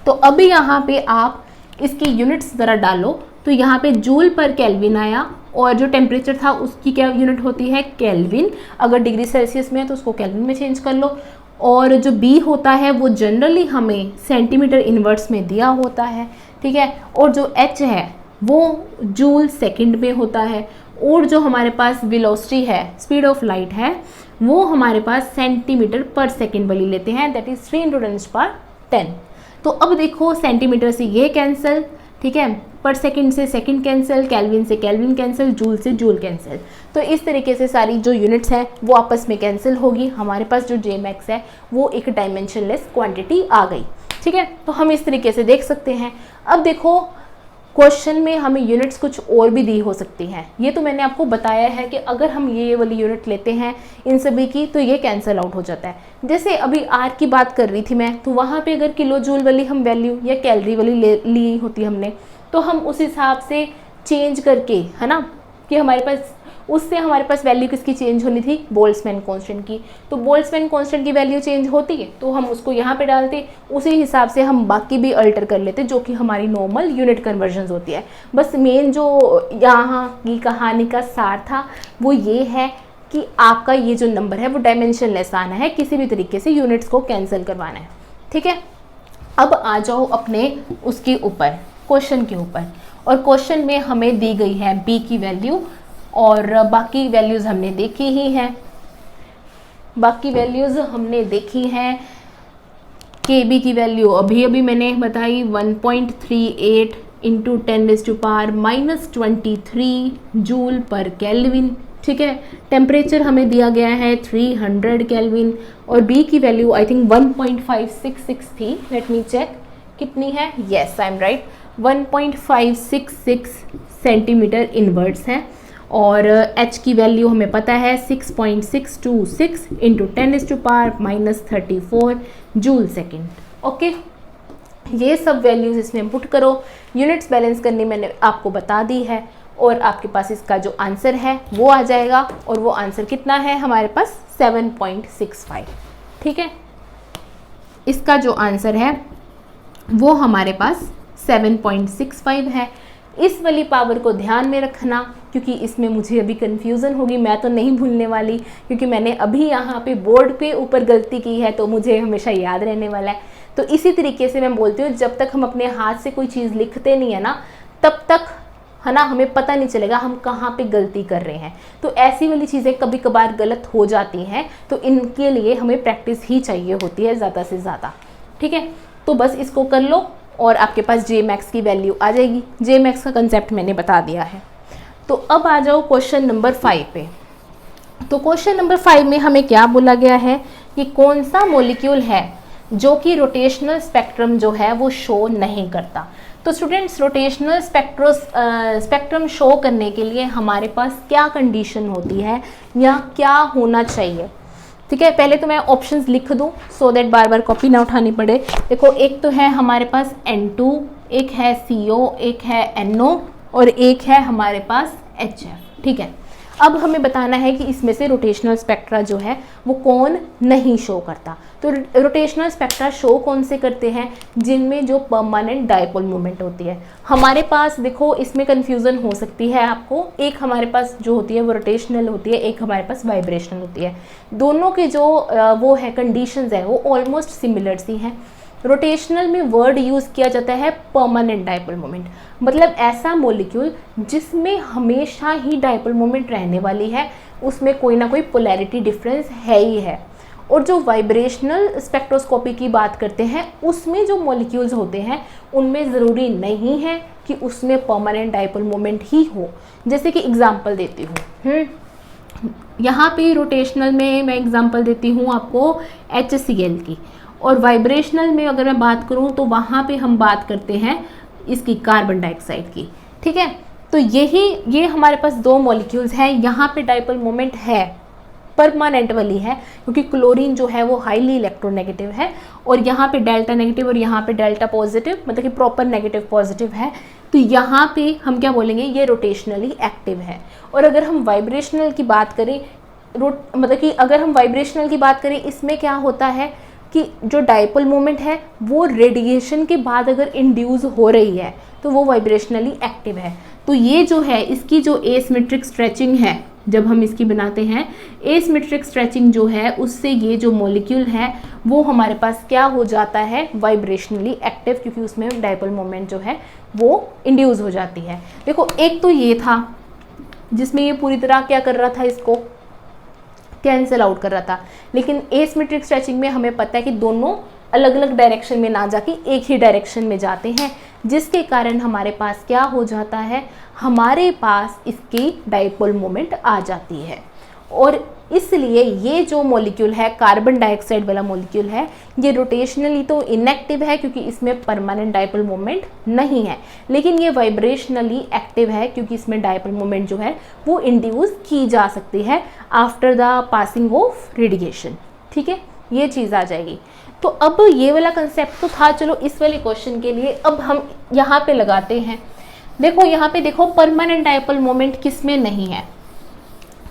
तो अभी यहाँ पे आप इसकी यूनिट्स ज़रा डालो, तो यहाँ पे जूल पर केल्विन आया, और जो टेम्परेचर था उसकी क्या यूनिट होती है, केल्विन। अगर डिग्री सेल्सियस में है तो उसको केल्विन में चेंज कर लो, और जो B होता है वो जनरली हमें सेंटीमीटर इनवर्स में दिया होता है। ठीक है, और जो H है वो जूल सेकंड में होता है, और जो हमारे पास वेलोसिटी है, स्पीड ऑफ लाइट है, वो हमारे पास सेंटीमीटर पर सेकंड वाली लेते हैं, दैट इज 3 इंटू 10⁻10। तो अब देखो सेंटीमीटर से ये कैंसिल, ठीक है, पर सेकंड से सेकंड कैंसिल, केल्विन से केल्विन कैंसिल, जूल से जूल कैंसिल। तो इस तरीके से सारी जो यूनिट्स हैं वो आपस में कैंसिल होगी। हमारे पास जो जे मैक्स है वो एक डायमेंशनलेस क्वांटिटी आ गई। ठीक है, तो हम इस तरीके से देख सकते हैं। अब देखो क्वेश्चन में हमें यूनिट्स कुछ और भी दी हो सकती हैं। ये तो मैंने आपको बताया है कि अगर हम ये वाली यूनिट लेते हैं इन सभी की तो ये कैंसिल आउट हो जाता है। जैसे अभी आर की बात कर रही थी मैं, तो वहाँ पे अगर किलो जूल वाली हम वैल्यू या कैलोरी वाली ली होती हमने, तो हम उस हिसाब से चेंज करके, है ना, कि हमारे पास उससे हमारे पास वैल्यू किसकी चेंज होनी थी, बोल्ट्जमैन कांस्टेंट की। तो बोल्ट्जमैन कांस्टेंट की वैल्यू चेंज होती है तो हम उसको यहाँ पे डालते, उसी हिसाब से हम बाकी भी अल्टर कर लेते, जो कि हमारी नॉर्मल यूनिट कन्वर्जन होती है। बस मेन जो यहाँ की कहानी का सार था वो ये है कि आपका ये जो नंबर है वो डायमेंशनलेस आना है, किसी भी तरीके से यूनिट्स को कैंसिल करवाना है। ठीक है, अब आ जाओ अपने उसके ऊपर, क्वेश्चन के ऊपर। और क्वेश्चन में हमें दी गई है बी की वैल्यू और बाकी वैल्यूज़ हमने देखी ही हैं। बाकी वैल्यूज़ हमने देखी हैं। के बी की वैल्यू अभी अभी मैंने बताई 1.38 इंटू 10⁻⁻23 जूल पर केल्विन। ठीक है, टेम्परेचर हमें दिया गया है 300 केल्विन और बी की वैल्यू आई थिंक 1.566 थी। लेट मी चेक कितनी है। Yes, I am right, 1.566 centimetre inwards है। और h की वैल्यू हमें पता है 6.626 इंटू 10⁻⁻34 जूल सेकेंड। ओके, ये सब वैल्यूज़ इसमें पुट करो। यूनिट्स बैलेंस करनी मैंने आपको बता दी है और आपके पास इसका जो आंसर है वो आ जाएगा। और वो आंसर कितना है हमारे पास 7.65। ठीक है, इसका जो आंसर है वो हमारे पास 7.65 है। इस वाली पावर को ध्यान में रखना क्योंकि इसमें मुझे अभी कन्फ्यूज़न होगी, मैं तो नहीं भूलने वाली क्योंकि मैंने अभी यहाँ पे बोर्ड पे ऊपर गलती की है तो मुझे हमेशा याद रहने वाला है। तो इसी तरीके से मैं बोलती हूँ, जब तक हम अपने हाथ से कोई चीज़ लिखते नहीं है ना तब तक, है ना, हमें पता नहीं चलेगा हम कहाँ पे गलती कर रहे हैं। तो ऐसी वाली चीज़ें कभी कभार गलत हो जाती हैं, तो इनके लिए हमें प्रैक्टिस ही चाहिए होती है ज़्यादा से ज़्यादा। ठीक है, तो बस इसको कर लो और आपके पास जे मैक्स की वैल्यू आ जाएगी। जे मैक्स का कंसेप्ट मैंने बता दिया है। तो अब आ जाओ क्वेश्चन नंबर 5 पे। तो क्वेश्चन नंबर 5 में हमें क्या बोला गया है कि कौन सा मॉलिक्यूल है जो कि रोटेशनल स्पेक्ट्रम जो है वो शो नहीं करता। तो स्टूडेंट्स, रोटेशनल स्पेक्ट्रम शो करने के लिए हमारे पास क्या कंडीशन होती है या क्या होना चाहिए। ठीक है, पहले तो मैं ऑप्शंस लिख दूं so that bar bar copy ना उठानी पड़े। देखो, एक तो है हमारे पास N2, एक है CO, एक है NO और एक है हमारे पास HF। ठीक है, अब हमें बताना है कि इसमें से रोटेशनल स्पेक्ट्रा जो है वो कौन नहीं शो करता। तो रोटेशनल स्पेक्ट्रा शो कौन से करते हैं, जिनमें जो परमानेंट डायपोल मोमेंट होती है। हमारे पास देखो, इसमें कन्फ्यूज़न हो सकती है आपको, एक हमारे पास जो होती है वो रोटेशनल होती है, एक हमारे पास वाइब्रेशनल होती है। दोनों के जो वो है कंडीशंस है वो ऑलमोस्ट सिमिलर सी हैं। रोटेशनल में वर्ड यूज़ किया जाता है परमानेंट डायपोल मोमेंट, मतलब ऐसा मॉलिक्यूल जिसमें हमेशा ही डायपोल मोमेंट रहने वाली है, उसमें कोई ना कोई पोलैरिटी डिफरेंस है ही है। और जो वाइब्रेशनल स्पेक्ट्रोस्कोपी की बात करते हैं उसमें जो मॉलिक्यूल्स होते हैं उनमें ज़रूरी नहीं है कि उसमें परमानेंट डायपोल मोमेंट ही हो। जैसे कि एग्जांपल देती हूँ, यहाँ पे रोटेशनल में मैं एग्जांपल देती हूँ आपको HCl की, और वाइब्रेशनल में अगर मैं बात करूँ तो वहाँ पे हम बात करते हैं इसकी कार्बन डाइऑक्साइड की। ठीक है, तो ये हमारे पास दो मॉलिक्यूल्स हैं। यहाँ पे डायपोल मोमेंट है, परमानेंट वाली है, क्योंकि क्लोरीन जो है वो हाईली इलेक्ट्रोनेगेटिव है और यहाँ पे डेल्टा नेगेटिव और यहाँ पे डेल्टा पॉजिटिव, मतलब कि प्रॉपर नेगेटिव पॉजिटिव है। तो यहाँ पे हम क्या बोलेंगे, ये रोटेशनली एक्टिव है। और अगर हम वाइब्रेशनल की बात करें, मतलब कि अगर हम वाइब्रेशनल की बात करें, इसमें क्या होता है कि जो डायपोल मोमेंट है वो रेडिएशन के बाद अगर इंड्यूस हो रही है तो वो वाइब्रेशनली एक्टिव है। तो ये जो है इसकी जो एसिमेट्रिक स्ट्रेचिंग है, जब हम इसकी बनाते हैं एसिमेट्रिक स्ट्रेचिंग जो है, उससे ये जो मॉलिक्यूल है वो हमारे पास क्या हो जाता है, वाइब्रेशनली एक्टिव, क्योंकि उसमें डायपोल मोमेंट जो है वो इंड्यूस हो जाती है। देखो, एक तो ये था जिसमें ये पूरी तरह क्या कर रहा था, इसको कैंसिल आउट कर रहा था। लेकिन एसिमेट्रिक स्ट्रेचिंग में हमें पता है कि दोनों अलग अलग डायरेक्शन में ना जाके एक ही डायरेक्शन में जाते हैं, जिसके कारण हमारे पास क्या हो जाता है, हमारे पास इसकी डाइपोल मोमेंट आ जाती है। और इसलिए ये जो मॉलिक्यूल है, कार्बन डाइऑक्साइड वाला मॉलिक्यूल है, ये रोटेशनली तो इनएक्टिव है क्योंकि इसमें परमानेंट डाइपोल मोमेंट नहीं है, लेकिन ये वाइब्रेशनली एक्टिव है क्योंकि इसमें डाइपोल मोमेंट जो है वो इंड्यूस की जा सकती है after the passing of radiation. ठीक है, ये चीज़ आ जाएगी। तो अब ये वाला कंसेप्ट तो था, चलो इस वाले क्वेश्चन के लिए अब हम यहाँ पे लगाते हैं। देखो यहाँ पे देखो परमानेंट डाइपोल मोमेंट किस में नहीं है,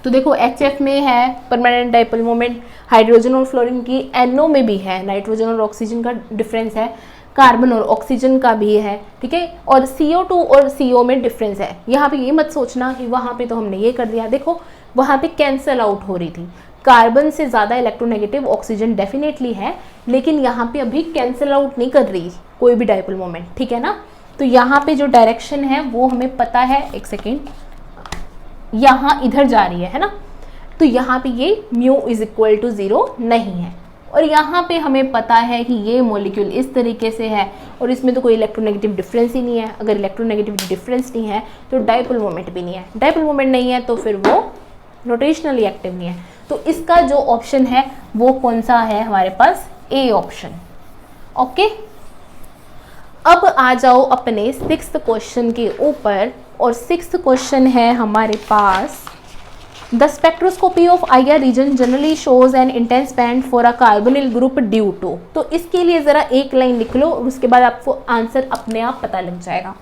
तो देखो HF में है परमानेंट डाइपोल मोमेंट, हाइड्रोजन और फ्लोरीन की, NO में भी है, नाइट्रोजन और ऑक्सीजन का डिफरेंस है, कार्बन और ऑक्सीजन का भी है, ठीक है, और CO2 और CO में डिफरेंस है। यहाँ पे ये मत सोचना कि वहाँ पे तो हमने ये कर दिया, देखो वहाँ पे कैंसल आउट हो रही थी, कार्बन से ज़्यादा इलेक्ट्रोनेगेटिव ऑक्सीजन डेफिनेटली है, लेकिन यहाँ पे अभी कैंसल आउट नहीं कर रही कोई भी डाइपोल मोमेंट, ठीक है ना। तो यहाँ पे जो डायरेक्शन है वो हमें पता है, एक सेकेंड, यहाँ इधर जा रही है ना, तो यहाँ पे ये म्यू इज इक्वल टू 0 नहीं है, और यहाँ पे हमें पता है कि ये मॉलिक्यूल इस तरीके से है और इसमें तो कोई इलेक्ट्रोनेगेटिव डिफरेंस ही नहीं है। अगर इलेक्ट्रोनेगेटिव डिफरेंस नहीं है तो डाइपोल मोमेंट भी नहीं है, डाइपोल मोमेंट नहीं है तो फिर वो रोटेशनली एक्टिव नहीं है। तो इसका जो ऑप्शन है वो कौन सा है हमारे पास, ए ऑप्शन। ओके, अब आ जाओ अपने 6th क्वेश्चन के ऊपर, और 6th क्वेश्चन है हमारे पास, the spectroscopy of IR region generally shows an intense band for a carbonyl group due to. तो इसके लिए ज़रा एक लाइन लिख लो और उसके बाद आपको आंसर अपने आप पता लग जाएगा।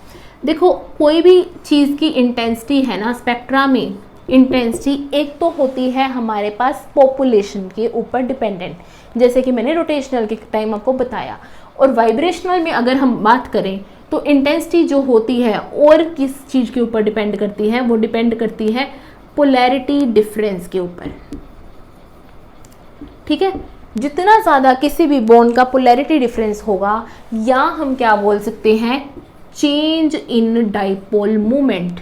देखो कोई भी चीज़ की इंटेंसिटी है ना, स्पेक्ट्रा में इंटेंसिटी एक तो होती है हमारे पास पॉपुलेशन के ऊपर डिपेंडेंट, जैसे कि मैंने रोटेशनल के टाइम आपको बताया, और वाइब्रेशनल में अगर हम बात करें तो इंटेंसिटी जो होती है और किस चीज़ के ऊपर डिपेंड करती है, वो डिपेंड करती है पोलैरिटी डिफरेंस के ऊपर। ठीक है, जितना ज़्यादा किसी भी बॉन्ड का पोलैरिटी डिफरेंस होगा, या हम क्या बोल सकते हैं, change in dipole moment.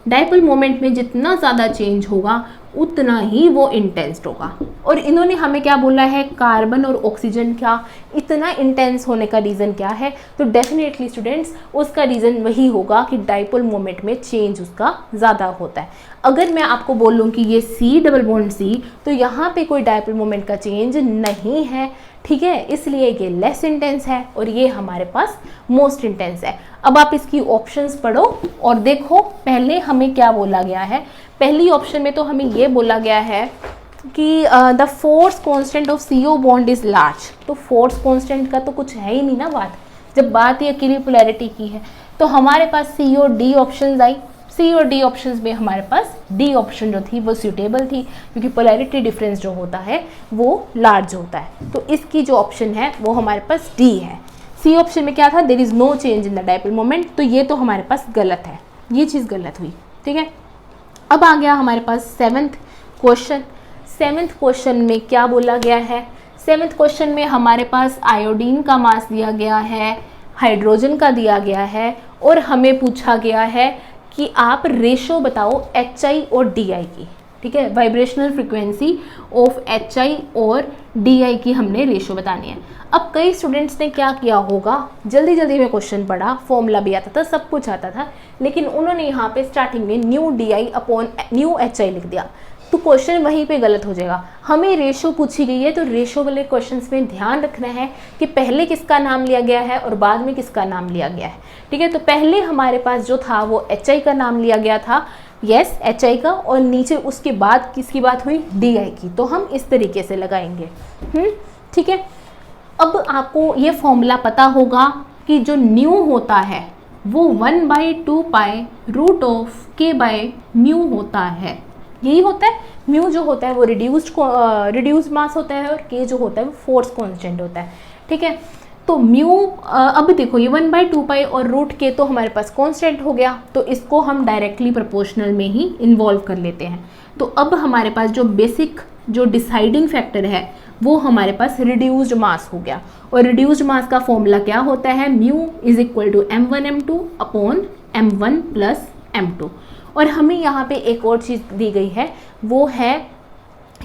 Dipole moment में जितना ज़्यादा चेंज होगा उतना ही वो इंटेंस होगा। और इन्होंने हमें क्या बोला है, कार्बन और ऑक्सीजन का इतना इंटेंस होने का रीज़न क्या है, तो डेफिनेटली स्टूडेंट्स उसका रीज़न वही होगा कि डाइपोल मोमेंट में चेंज उसका ज़्यादा होता है। अगर मैं आपको बोलूँ कि ये C डबल बॉन्ड C, तो यहाँ पे कोई डाइपोल मोमेंट का चेंज नहीं है, ठीक है, इसलिए ये लेस इंटेंस है और ये हमारे पास मोस्ट इंटेंस है। अब आप इसकी ऑप्शंस पढ़ो और देखो, पहले हमें क्या बोला गया है, पहली ऑप्शन में तो हमें ये बोला गया है कि the force constant of CO bond is large. तो फोर्स कांस्टेंट का तो कुछ है ही नहीं ना बात, जब बात ही अकेली पोलैरिटी की है। तो हमारे पास C और D ऑप्शंस आई, C और D ऑप्शंस में हमारे पास D ऑप्शन जो थी वो सूटेबल थी, क्योंकि पोलैरिटी डिफरेंस जो होता है वो लार्ज होता है। तो इसकी जो ऑप्शन है वो हमारे पास D है। C ऑप्शन में क्या था, there is no change in the dipole moment, तो ये तो हमारे पास गलत है, ये चीज़ गलत हुई, ठीक है। अब आ गया हमारे पास 7th क्वेश्चन। 7th क्वेश्चन में क्या बोला गया है, 7th क्वेश्चन में हमारे पास आयोडीन का मास दिया गया है, हाइड्रोजन का दिया गया है, और हमें पूछा गया है कि आप रेशो बताओ HI और DI की, ठीक है, वाइब्रेशनल फ्रीक्वेंसी ऑफ HI और DI की हमने रेशो बतानी है। अब कई स्टूडेंट्स ने क्या किया होगा, जल्दी जल्दी में क्वेश्चन पढ़ा, फॉर्मूला भी आता था, सब कुछ आता था, लेकिन उन्होंने यहाँ पे स्टार्टिंग में new DI upon new HI लिख दिया, तो क्वेश्चन वहीं पे गलत हो जाएगा। हमें रेशो पूछी गई है, तो रेशो वाले क्वेश्चंस में ध्यान रखना है कि पहले किसका नाम लिया गया है और बाद में किसका नाम लिया गया है, ठीक है। तो पहले हमारे पास जो था वो HI का नाम लिया गया था, यस HI का, और नीचे उसके बाद किसकी बात हुई, DI की। तो हम इस तरीके से लगाएंगे, ठीक है। अब आपको ये फॉर्मूला पता होगा कि जो न्यू होता है वो 1/2 पाई रूट ऑफ K/μ होता है, यही होता है। म्यू जो होता है वो रिड्यूस्ड मास होता है, और K जो होता है वो फोर्स कांस्टेंट होता है, ठीक है। तो म्यू अब देखो ये 1/2 पाई और रूट K तो हमारे पास कांस्टेंट हो गया, तो इसको हम डायरेक्टली प्रोपोर्शनल में ही इन्वॉल्व कर लेते हैं। तो अब हमारे पास जो बेसिक जो डिसाइडिंग फैक्टर है वो हमारे पास रिड्यूस्ड मास हो गया, और रिड्यूस्ड मास का फॉर्मूला क्या होता है, mu is equal to m1m2 upon m1 plus m2। और हमें यहाँ पे एक और चीज़ दी गई है, वो है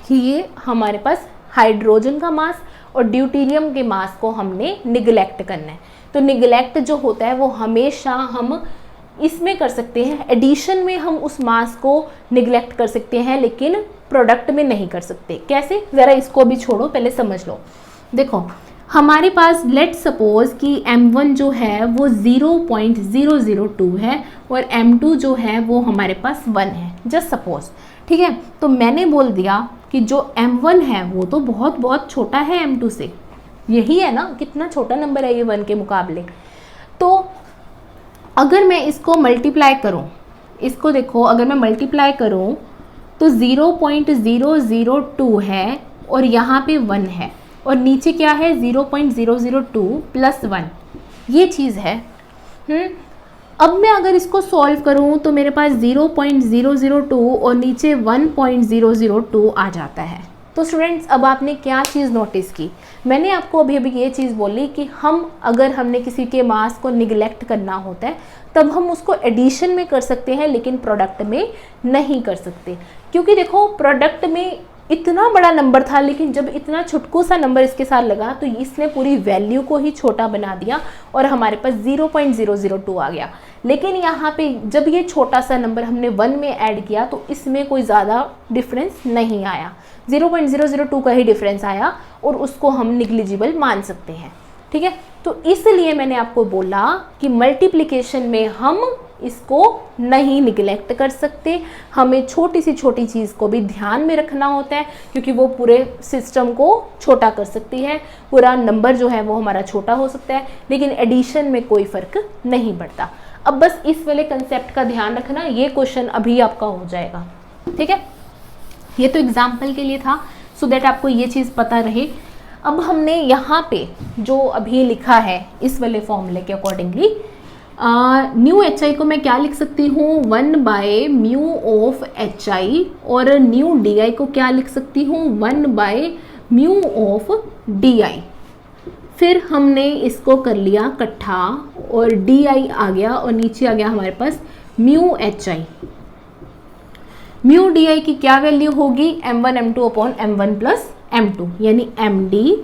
कि ये हमारे पास हाइड्रोजन का मास और ड्यूटेरियम के मास को हमने निगलेक्ट करना है। तो निगलेक्ट जो होता है वो हमेशा हम इसमें कर सकते हैं, एडिशन में हम उस मास को निगलेक्ट कर सकते हैं, लेकिन प्रोडक्ट में नहीं कर सकते। कैसे, ज़रा इसको भी छोड़ो, पहले समझ लो। देखो हमारे पास लेट सपोज कि m1 जो है वो 0.002 है और m2 जो है वो हमारे पास 1 है, जस्ट सपोज, ठीक है। तो मैंने बोल दिया कि जो m1 है वो तो बहुत बहुत छोटा है m2 से, यही है ना, कितना छोटा नंबर है ये 1 के मुकाबले। तो अगर मैं इसको मल्टीप्लाई करूं, इसको देखो, अगर मैं मल्टीप्लाई करूं तो 0.002 है और यहाँ पे 1 है और नीचे क्या है 0.002 प्लस 1, ये चीज़ है। अब मैं अगर इसको सॉल्व करूं तो मेरे पास 0.002 और नीचे 1.002 आ जाता है। तो स्टूडेंट्स, अब आपने क्या चीज़ नोटिस की, मैंने आपको अभी अभी ये चीज़ बोली कि हम अगर हमने किसी के मास को निगलेक्ट करना होता है तब हम उसको एडिशन में कर सकते हैं, लेकिन प्रोडक्ट में नहीं कर सकते। क्योंकि देखो प्रोडक्ट में इतना बड़ा नंबर था, लेकिन जब इतना छुटकू सा नंबर इसके साथ लगा तो इसने पूरी वैल्यू को ही छोटा बना दिया और हमारे पास 0.002 आ गया। लेकिन यहाँ पे जब ये छोटा सा नंबर हमने 1 में ऐड किया तो इसमें कोई ज़्यादा डिफरेंस नहीं आया, 0.002 का ही डिफरेंस आया और उसको हम निग्लिजिबल मान सकते हैं, ठीक है। तो इसलिए मैंने आपको बोला कि मल्टीप्लिकेशन में हम इसको नहीं निगलेक्ट कर सकते, हमें छोटी सी छोटी चीज़ को भी ध्यान में रखना होता है, क्योंकि वो पूरे सिस्टम को छोटा कर सकती है, पूरा नंबर जो है वो हमारा छोटा हो सकता है, लेकिन एडिशन में कोई फ़र्क नहीं पड़ता। अब बस इस वाले कंसेप्ट का ध्यान रखना, ये क्वेश्चन अभी आपका हो जाएगा, ठीक है। ये तो एग्जाम्पल के लिए था, सो दैट आपको ये चीज़ पता रहे। अब हमने यहाँ पे जो अभी लिखा है इस वाले फॉर्मूले के अकॉर्डिंगली, न्यू एच आई को मैं क्या लिख सकती हूँ, 1/μ ऑफ एच आई, और न्यू डी आई को क्या लिख सकती हूँ, 1/μ ऑफ डी आई। फिर हमने इसको कर लिया इकट्ठा और डी आई आ गया और नीचे आ गया हमारे पास mu H I. Mu D I की क्या वैल्यू होगी, m1 m2 upon m1 plus m2, यानी md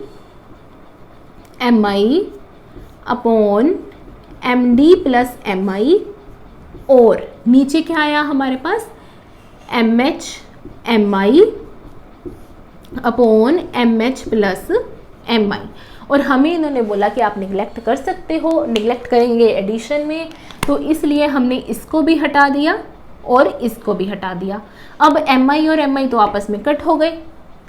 mi upon md plus mi, और नीचे क्या आया हमारे पास mh mi upon mh plus mi। और हमें इन्होंने बोला कि आप निगलेक्ट कर सकते हो, निगलेक्ट करेंगे एडिशन में, तो इसलिए हमने इसको भी हटा दिया और इसको भी हटा दिया। अब mi और mi तो आपस में कट हो गए,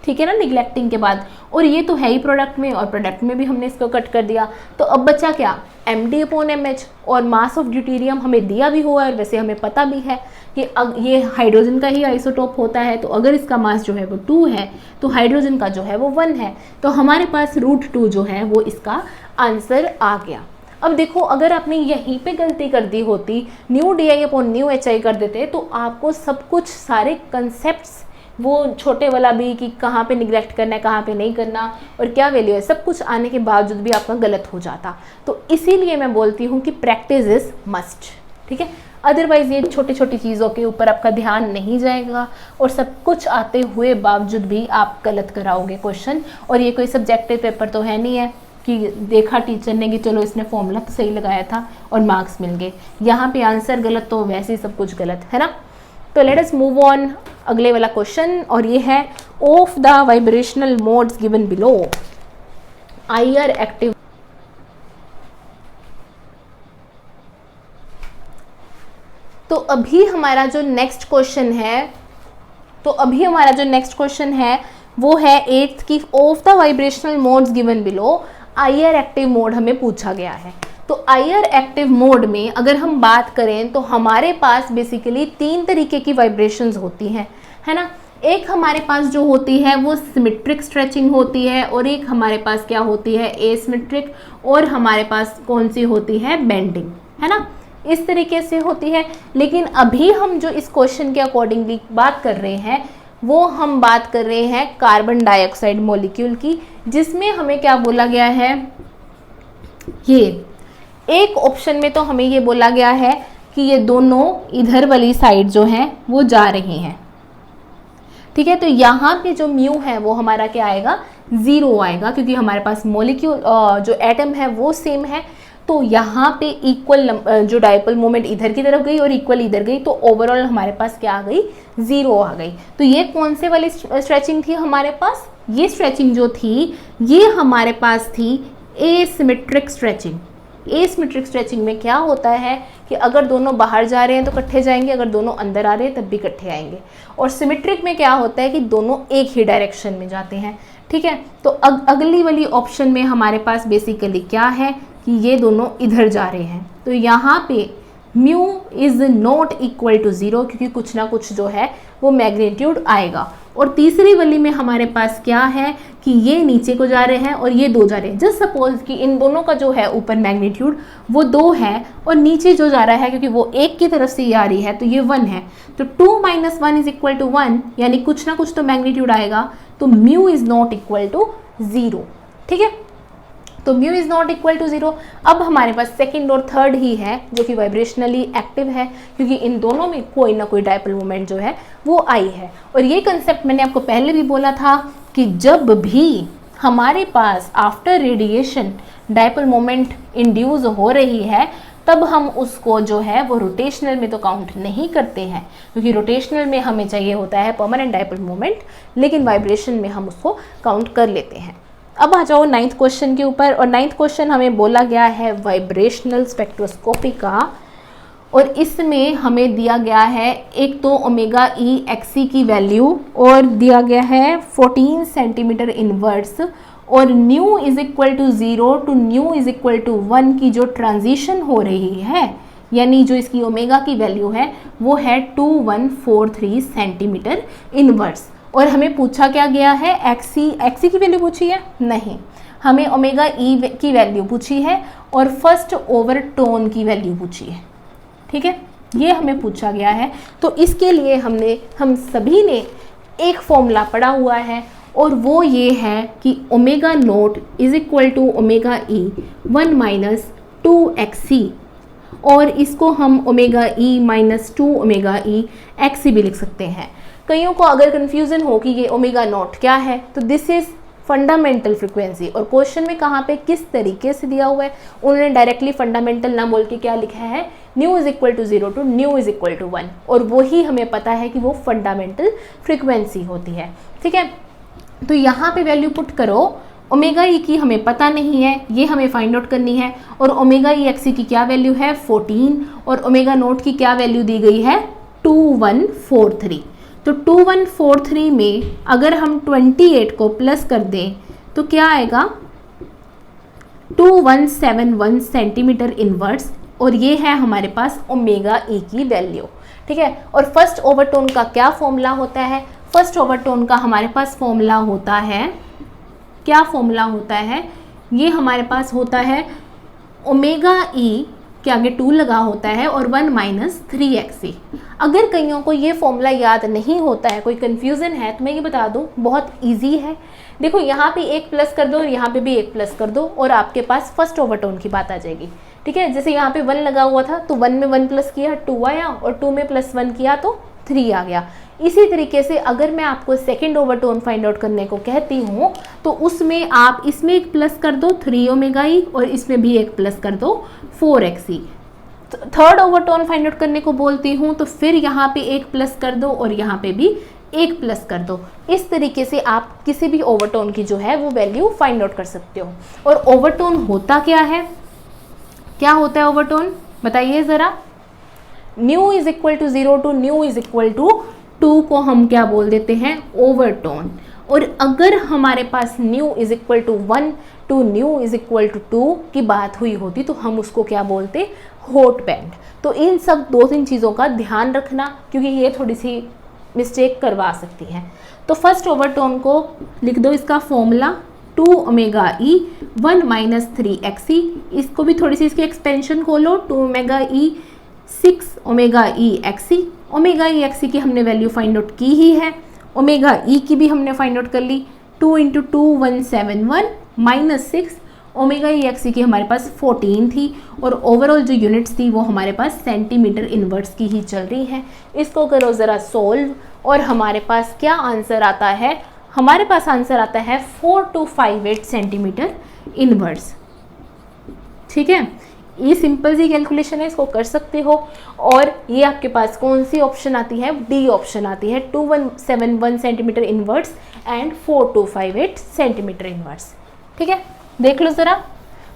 ठीक है ना, निगलेक्टिंग के बाद, और ये तो है ही प्रोडक्ट में, और प्रोडक्ट में भी हमने इसको कट कर दिया। तो अब बचा क्या, md अपॉन mh, और मास ऑफ ड्यूटेरियम हमें दिया भी हुआ है, और वैसे हमें पता भी है कि ये हाइड्रोजन का ही आइसोटोप होता है, तो अगर इसका मास जो है वो 2 है तो हाइड्रोजन का जो है वो 1 है, तो हमारे पास √2 जो है वो इसका आंसर आ गया। अब देखो, अगर आपने यहीं पे गलती कर दी होती, new D I upon new H I कर देते, तो आपको सब कुछ, सारे कंसेप्ट्स, वो छोटे वाला भी कि कहाँ पे निगलेक्ट करना है, कहाँ पे नहीं करना, और क्या वैल्यू है, सब कुछ आने के बावजूद भी आपका गलत हो जाता। तो इसीलिए मैं बोलती हूँ कि प्रैक्टिस इज़ मस्ट, ठीक है। अदरवाइज़ ये छोटी छोटी चीज़ों के ऊपर आपका ध्यान नहीं जाएगा और सब कुछ आते हुए बावजूद भी आप गलत कराओगे क्वेश्चन। और ये कोई सब्जेक्टिव पेपर तो है नहीं है कि देखा टीचर ने कि चलो इसने फॉर्मूला तो सही लगाया था और मार्क्स मिल गए, यहाँ पे आंसर गलत तो वैसे ही सब कुछ गलत है ना। तो लेट अस मूव ऑन अगले वाला क्वेश्चन, और ये है of the vibrational modes given below IR active. तो अभी हमारा जो नेक्स्ट क्वेश्चन है, वो है 8th की, of the vibrational modes given below IR active mode हमें पूछा गया है। तो आईआर एक्टिव मोड में अगर हम बात करें तो हमारे पास बेसिकली 3 तरीके की वाइब्रेशंस होती हैं, है ना। एक हमारे पास जो होती है वो सिमेट्रिक स्ट्रेचिंग होती है, और एक हमारे पास क्या होती है, एसिमेट्रिक, और हमारे पास कौन सी होती है, बेंडिंग, है ना। इस तरीके से होती है। लेकिन अभी हम जो इस क्वेश्चन के अकॉर्डिंगली बात कर रहे हैं, वो हम बात कर रहे हैं कार्बन डाइऑक्साइड मॉलिक्यूल की, जिसमें हमें क्या बोला गया है, ये एक ऑप्शन में तो हमें ये बोला गया है कि ये दोनों इधर वाली साइड जो हैं वो जा रही हैं, ठीक है। तो यहाँ पे जो म्यू है वो हमारा क्या आएगा, 0 आएगा, क्योंकि हमारे पास मॉलिक्यूल जो एटम है वो सेम है। तो यहाँ पे इक्वल जो डायपोल मोमेंट इधर की तरफ गई और इक्वल इधर गई, तो ओवरऑल हमारे पास क्या आ गई, 0 आ गई। तो ये कौन से वाली स्ट्रेचिंग थी हमारे पास, ये स्ट्रेचिंग जो थी ये हमारे पास थी एसिमेट्रिक स्ट्रेचिंग। एसिमेट्रिक स्ट्रेचिंग में क्या होता है कि अगर दोनों बाहर जा रहे हैं तो इकट्ठे जाएंगे, अगर दोनों अंदर आ रहे हैं तब भी इकट्ठे आएंगे। और सिमेट्रिक में क्या होता है कि दोनों एक ही डायरेक्शन में जाते हैं, ठीक है। तो अगली वाली ऑप्शन में हमारे पास बेसिकली क्या है कि ये दोनों इधर जा रहे हैं, तो यहाँ पे mu is not equal to 0, क्योंकि कुछ ना कुछ जो है वो मैग्नीट्यूड आएगा। और तीसरी वाली में हमारे पास क्या है कि ये नीचे को जा रहे हैं और ये 2 जा रहे हैं। जस्ट सपोज कि इन दोनों का जो है ऊपर मैग्नीट्यूड वो 2 है और नीचे जो जा रहा है क्योंकि वो एक की तरफ से ये आ रही है तो ये 1 है। तो 2 - 1 इज इक्वल टू 1, यानी कुछ ना कुछ तो मैग्नीट्यूड आएगा, तो mu is not equal to 0, ठीक है। तो mu is not equal to 0। अब हमारे पास सेकंड और थर्ड ही है जो कि वाइब्रेशनली एक्टिव है, क्योंकि इन दोनों में कोई ना कोई डायपोल मोमेंट जो है वो आई है। और ये कंसेप्ट मैंने आपको पहले भी बोला था कि जब भी हमारे पास after radiation dipole moment induce हो रही है तब हम उसको जो है वो रोटेशनल में तो काउंट नहीं करते हैं, क्योंकि रोटेशनल में हमें चाहिए होता है परमानेंट डायपोल मोमेंट, लेकिन वाइब्रेशन में हम उसको काउंट कर लेते हैं। अब आ जाओ 9th क्वेश्चन के ऊपर, और 9th क्वेश्चन हमें बोला गया है वाइब्रेशनल स्पेक्ट्रोस्कोपी का, और इसमें हमें दिया गया है एक तो ओमेगा ई एक्सी की वैल्यू और दिया गया है 14 सेंटीमीटर इनवर्स, और nu is equal to 0 to nu is equal to 1 की जो ट्रांजिशन हो रही है, यानी जो इसकी ओमेगा की वैल्यू है वो है 2143 सेंटीमीटर इनवर्स। और हमें पूछा क्या गया है, एक्सी की वैल्यू पूछी है नहीं, हमें ओमेगा ई की वैल्यू पूछी है और फर्स्ट ओवर टोन की वैल्यू पूछी है, ठीक है, ये हमें पूछा गया है। तो इसके लिए हम सभी ने एक फॉर्मूला पढ़ा हुआ है और वो ये है कि omega naught is equal to omega e 1 - 2XC, और इसको हम ओमेगा ई -2 ओमेगा ई एक्सी भी लिख सकते हैं। कईयों को अगर कन्फ्यूज़न हो कि ये ओमेगा नॉट क्या है, तो दिस इज़ फंडामेंटल फ्रिक्वेंसी। और क्वेश्चन में कहाँ पे किस तरीके से दिया हुआ है, उन्होंने डायरेक्टली फंडामेंटल ना बोल के क्या लिखा है, nu is equal to 0 to nu is equal to 1, और वही हमें पता है कि वो फंडामेंटल फ्रिक्वेंसी होती है, ठीक है। तो यहाँ पे वैल्यू पुट करो, ओमेगा ई की हमें पता नहीं है, ये हमें फाइंड आउट करनी है, और ओमेगा ई एक्सी की क्या वैल्यू है 14, और ओमेगा नोट की क्या वैल्यू दी गई है 2143। तो 2143 में अगर हम 28 को प्लस कर दें तो क्या आएगा 2171 सेंटीमीटर इनवर्स, और ये है हमारे पास ओमेगा ई की वैल्यू, ठीक है। और फर्स्ट ओवरटोन का क्या फॉर्मूला होता है, फर्स्ट ओवरटोन का हमारे पास फॉर्मूला होता है, क्या फॉर्मूला होता है, ये हमारे पास होता है ओमेगा ई के आगे 2 लगा होता है और 1 - 3XC। अगर कईयों को ये फॉर्मूला याद नहीं होता है, कोई कन्फ्यूज़न है, तो मैं ये बता दूँ बहुत इजी है। देखो यहाँ पे 1 प्लस कर दो और यहाँ पे भी 1 प्लस कर दो और आपके पास फर्स्ट ओवरटोन की बात आ जाएगी, ठीक है। जैसे यहाँ पे 1 लगा हुआ था तो 1 में 1 प्लस किया 2 आया, और 2 में +1 किया तो 3 आ गया। इसी तरीके से अगर मैं आपको सेकेंड ओवरटोन फाइंड आउट करने को कहती हूँ तो उसमें आप इसमें 1 प्लस कर दो 3 ओमेगा ई, और इसमें भी 1 प्लस कर दो 4XC। Third overtone find out करने को बोलती हूँ तो फिर यहाँ पे 1 प्लस कर दो और यहाँ पे भी 1 प्लस कर दो। इस तरीके से आप किसी भी ओवरटोन की जो है वो वैल्यू फाइंड आउट कर सकते हो। और ओवरटोन होता क्या है, क्या होता है ओवरटोन बताइए ज़रा। Nu is equal to 0 to nu is equal to 2 को हम क्या बोल देते हैं ओवरटोन। और अगर हमारे पास nu is equal to 1 to nu is equal to 2 की बात हुई होती तो हम उसको क्या बोलते हॉट बैंड। तो इन सब 2-3 चीज़ों का ध्यान रखना, क्योंकि ये थोड़ी सी मिस्टेक करवा सकती है। तो फर्स्ट ओवरटोन को लिख दो, इसका फॉर्मूला 2 ओमेगा ई 1 - 3XC। इसको भी थोड़ी सी इसकी एक्सपेंशन खोलो, 2 ओमेगा ई 6 ओमेगा ई XC। ओमेगा ई XC की हमने वैल्यू फाइंड आउट की ही है, ओमेगा ई की भी हमने फाइंड आउट कर ली। 2 × 2 171 - 6 ओमेगा ई XC की हमारे पास 14 थी, और ओवरऑल जो यूनिट्स थी वो हमारे पास सेंटीमीटर इनवर्स की ही चल रही है। इसको करो ज़रा सोल्व, और हमारे पास क्या आंसर आता है, हमारे पास आंसर आता है 4258 सेंटीमीटर इनवर्स, ठीक है। ये सिंपल सी कैलकुलेशन है, इसको कर सकते हो। और ये आपके पास कौन सी ऑप्शन आती है, डी ऑप्शन आती है, 2171 centimetre inverts and 4258 centimetre inverts. ठीक है, देख लो ज़रा।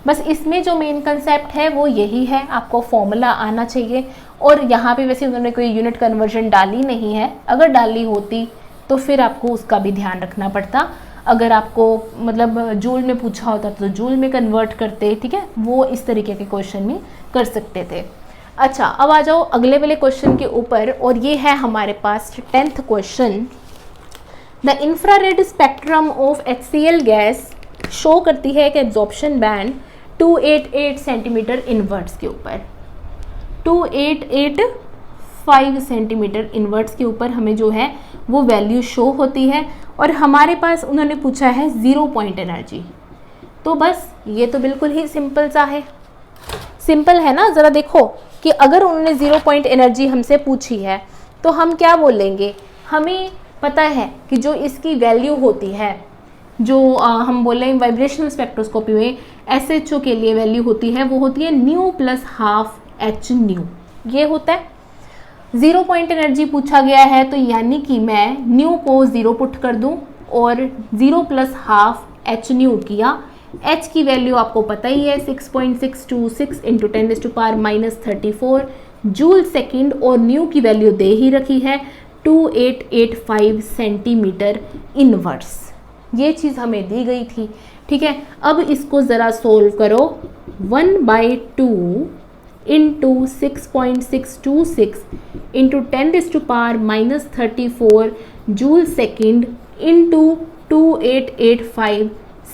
बस इसमें जो मेन कंसेप्ट है वो यही है, आपको फॉर्मूला आना चाहिए। और यहाँ पे वैसे उन्होंने कोई यूनिट कन्वर्जन डाली नहीं है, अगर डाली होती तो फिर आपको उसका भी ध्यान रखना पड़ता। अगर आपको मतलब जूल में पूछा होता तो जूल में कन्वर्ट करते, ठीक है, वो इस तरीके के क्वेश्चन में कर सकते थे। अच्छा, अब आ जाओ अगले वाले क्वेश्चन के ऊपर, और ये है हमारे पास 10th question. The infrared spectrum of HCl gas show करती है एक एब्जॉर्प्शन बैंड 288 सेंटीमीटर इनवर्ट्स के ऊपर, 2885 सेंटीमीटर इनवर्ट्स के ऊपर हमें जो है वो वैल्यू शो होती है। और हमारे पास उन्होंने पूछा है 0 पॉइंट एनर्जी। तो बस ये तो बिल्कुल ही सिंपल सा है, सिंपल है ना। ज़रा देखो कि अगर उन्होंने 0 पॉइंट एनर्जी हमसे पूछी है तो हम क्या बोलेंगे, हमें पता है कि जो इसकी वैल्यू होती है, जो हम बोलें वाइब्रेशनल स्पेक्ट्रोस्कोपी में SHO के लिए वैल्यू होती है, वो होती है new plus half H new, ये होता है। 0 पॉइंट एनर्जी पूछा गया है तो यानी कि मैं न्यू को 0 पुट कर दूं और 0 प्लस हाफ एच न्यू किया। एच की वैल्यू आपको पता ही है 6.626 इंटू 10⁻⁻34 जूल सेकेंड, और न्यू की वैल्यू दे ही रखी है 2885 सेंटीमीटर इनवर्स। ये चीज़ हमें दी गई थी। ठीक है, अब इसको ज़रा सोल्व करो। 1/2 into 6.626 into 10⁻⁻34 joule second into 2885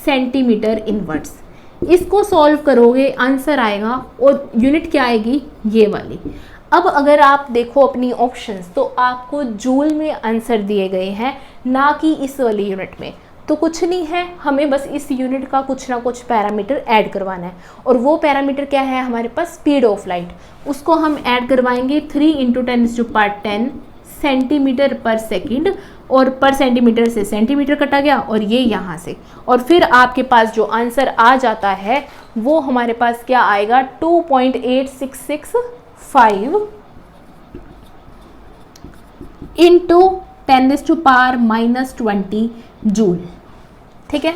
centimetre inverts. इसको सॉल्व करोगे आंसर आएगा, और यूनिट क्या आएगी, ये वाली। अब अगर आप देखो अपनी ऑप्शंस तो आपको जूल में आंसर दिए गए हैं, ना कि इस वाली यूनिट में। तो कुछ नहीं है, हमें बस इस यूनिट का कुछ ना कुछ पैरामीटर ऐड करवाना है, और वो पैरामीटर क्या है हमारे पास, स्पीड ऑफ लाइट। उसको हम ऐड करवाएंगे 3 इंटू 10⁻10 सेंटीमीटर पर सेकेंड, और पर सेंटीमीटर से सेंटीमीटर कटा गया और ये यहाँ से, और फिर आपके पास जो आंसर आ जाता है वो हमारे पास क्या आएगा, 2.8665 इंटू 10⁻⁻20 जूल। ठीक है,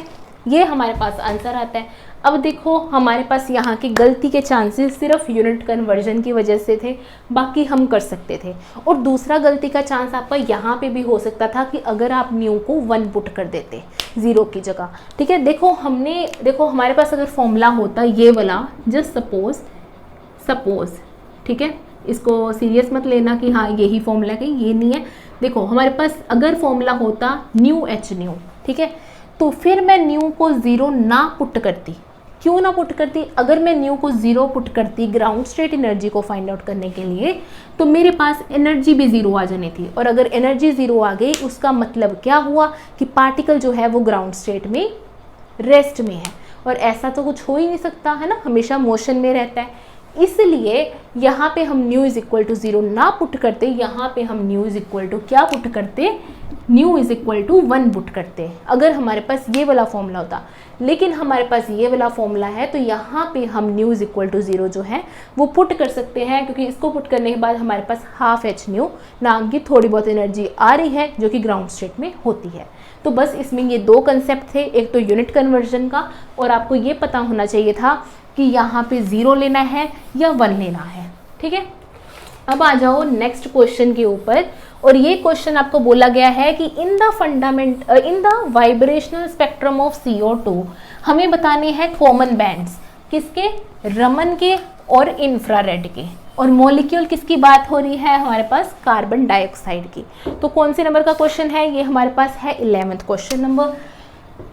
ये हमारे पास आंसर आता है। अब देखो हमारे पास यहाँ की गलती के चांसेस सिर्फ यूनिट कन्वर्जन की वजह से थे, बाकी हम कर सकते थे। और दूसरा गलती का चांस आपका यहाँ पे भी हो सकता था कि अगर आप न्यू को 1 पुट कर देते 0 की जगह। ठीक है, देखो हमारे पास अगर फॉर्मूला होता ये वाला, जस्ट सपोज, ठीक है, इसको सीरियस मत लेना कि हाँ यही फॉर्मूला है, ये नहीं है। देखो हमारे पास अगर फॉर्मूला होता न्यू एच न्यू, ठीक है, तो फिर मैं न्यू को 0 ना पुट करती। क्यों ना पुट करती, अगर मैं न्यू को 0 पुट करती ग्राउंड स्टेट एनर्जी को फाइंड आउट करने के लिए, तो मेरे पास एनर्जी भी 0 आ जानी थी। और अगर एनर्जी 0 आ गई उसका मतलब क्या हुआ कि पार्टिकल जो है वो ग्राउंड स्टेट में रेस्ट में है, और ऐसा तो कुछ हो ही नहीं सकता है ना, हमेशा मोशन में रहता है। इसलिए यहाँ पे हम न्यू इज इक्वल टू 0 ना पुट करते, यहाँ पे हम न्यू इज इक्वल टू क्या पुट करते, nu is equal to 1 put करते, अगर हमारे पास ये वाला फॉर्मूला होता। लेकिन हमारे पास ये वाला फॉर्मूला है तो यहाँ पे हम न्यू इज इक्वल टू 0 जो है वो पुट कर सकते हैं, क्योंकि इसको पुट करने के बाद हमारे पास हाफ एच न्यू नाम की थोड़ी बहुत एनर्जी आ रही है जो कि ग्राउंड स्टेट में होती है। तो बस इसमें ये 2 कंसेप्ट थे, एक तो यूनिट कन्वर्जन का, और आपको ये पता होना चाहिए था कि यहाँ पे 0 लेना है या 1 लेना है। ठीक है, अब आ जाओ नेक्स्ट क्वेश्चन के ऊपर, और ये क्वेश्चन आपको बोला गया है कि in the vibrational spectrum of CO2 हमें बताने हैं कॉमन बैंड्स, किसके, रमन के और इंफ्रारेड के, और मॉलिक्यूल किसकी बात हो रही है, हमारे पास कार्बन डाइऑक्साइड की। तो कौन से नंबर का क्वेश्चन है, ये हमारे पास है 11th क्वेश्चन नंबर।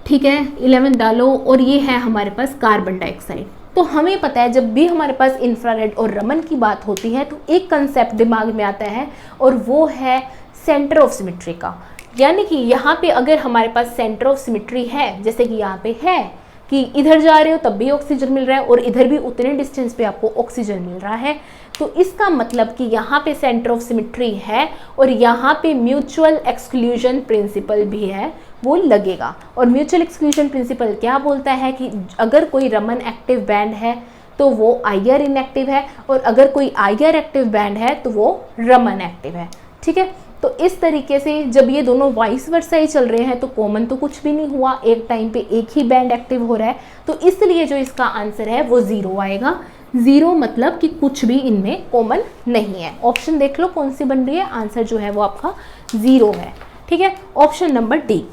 ठीक है, 11 डालो, और ये है हमारे पास कार्बन डाइऑक्साइड। तो हमें पता है जब भी हमारे पास इंफ्रारेड और रमन की बात होती है तो एक कंसेप्ट दिमाग में आता है, और वो है सेंटर ऑफ सिमेट्री का। यानी कि यहाँ पे अगर हमारे पास सेंटर ऑफ सिमेट्री है, जैसे कि यहाँ पे है कि इधर जा रहे हो तब भी ऑक्सीजन मिल रहा है और इधर भी उतने डिस्टेंस पे आपको ऑक्सीजन मिल रहा है, तो इसका मतलब कि यहाँ पे सेंटर ऑफ सिमेट्री है, और यहाँ पे म्यूचुअल एक्सक्लूजन प्रिंसिपल भी है वो लगेगा। और म्यूचुअल एक्सक्लूजन प्रिंसिपल क्या बोलता है कि अगर कोई रमन एक्टिव बैंड है तो वो IR इनएक्टिव है, और अगर कोई IR एक्टिव बैंड है तो वो रमन एक्टिव है। ठीक है, तो इस तरीके से जब ये दोनों वाइस वर्सा ही चल रहे हैं तो कॉमन तो कुछ भी नहीं हुआ, एक टाइम पे एक ही बैंड एक्टिव हो रहा है, तो इसलिए जो इसका आंसर है वो 0 आएगा। 0 मतलब कि कुछ भी इनमें कॉमन नहीं है। ऑप्शन देख लो कौन सी बन रही है, आंसर जो है वो आपका 0 है। ठीक है, ऑप्शन नंबर डी।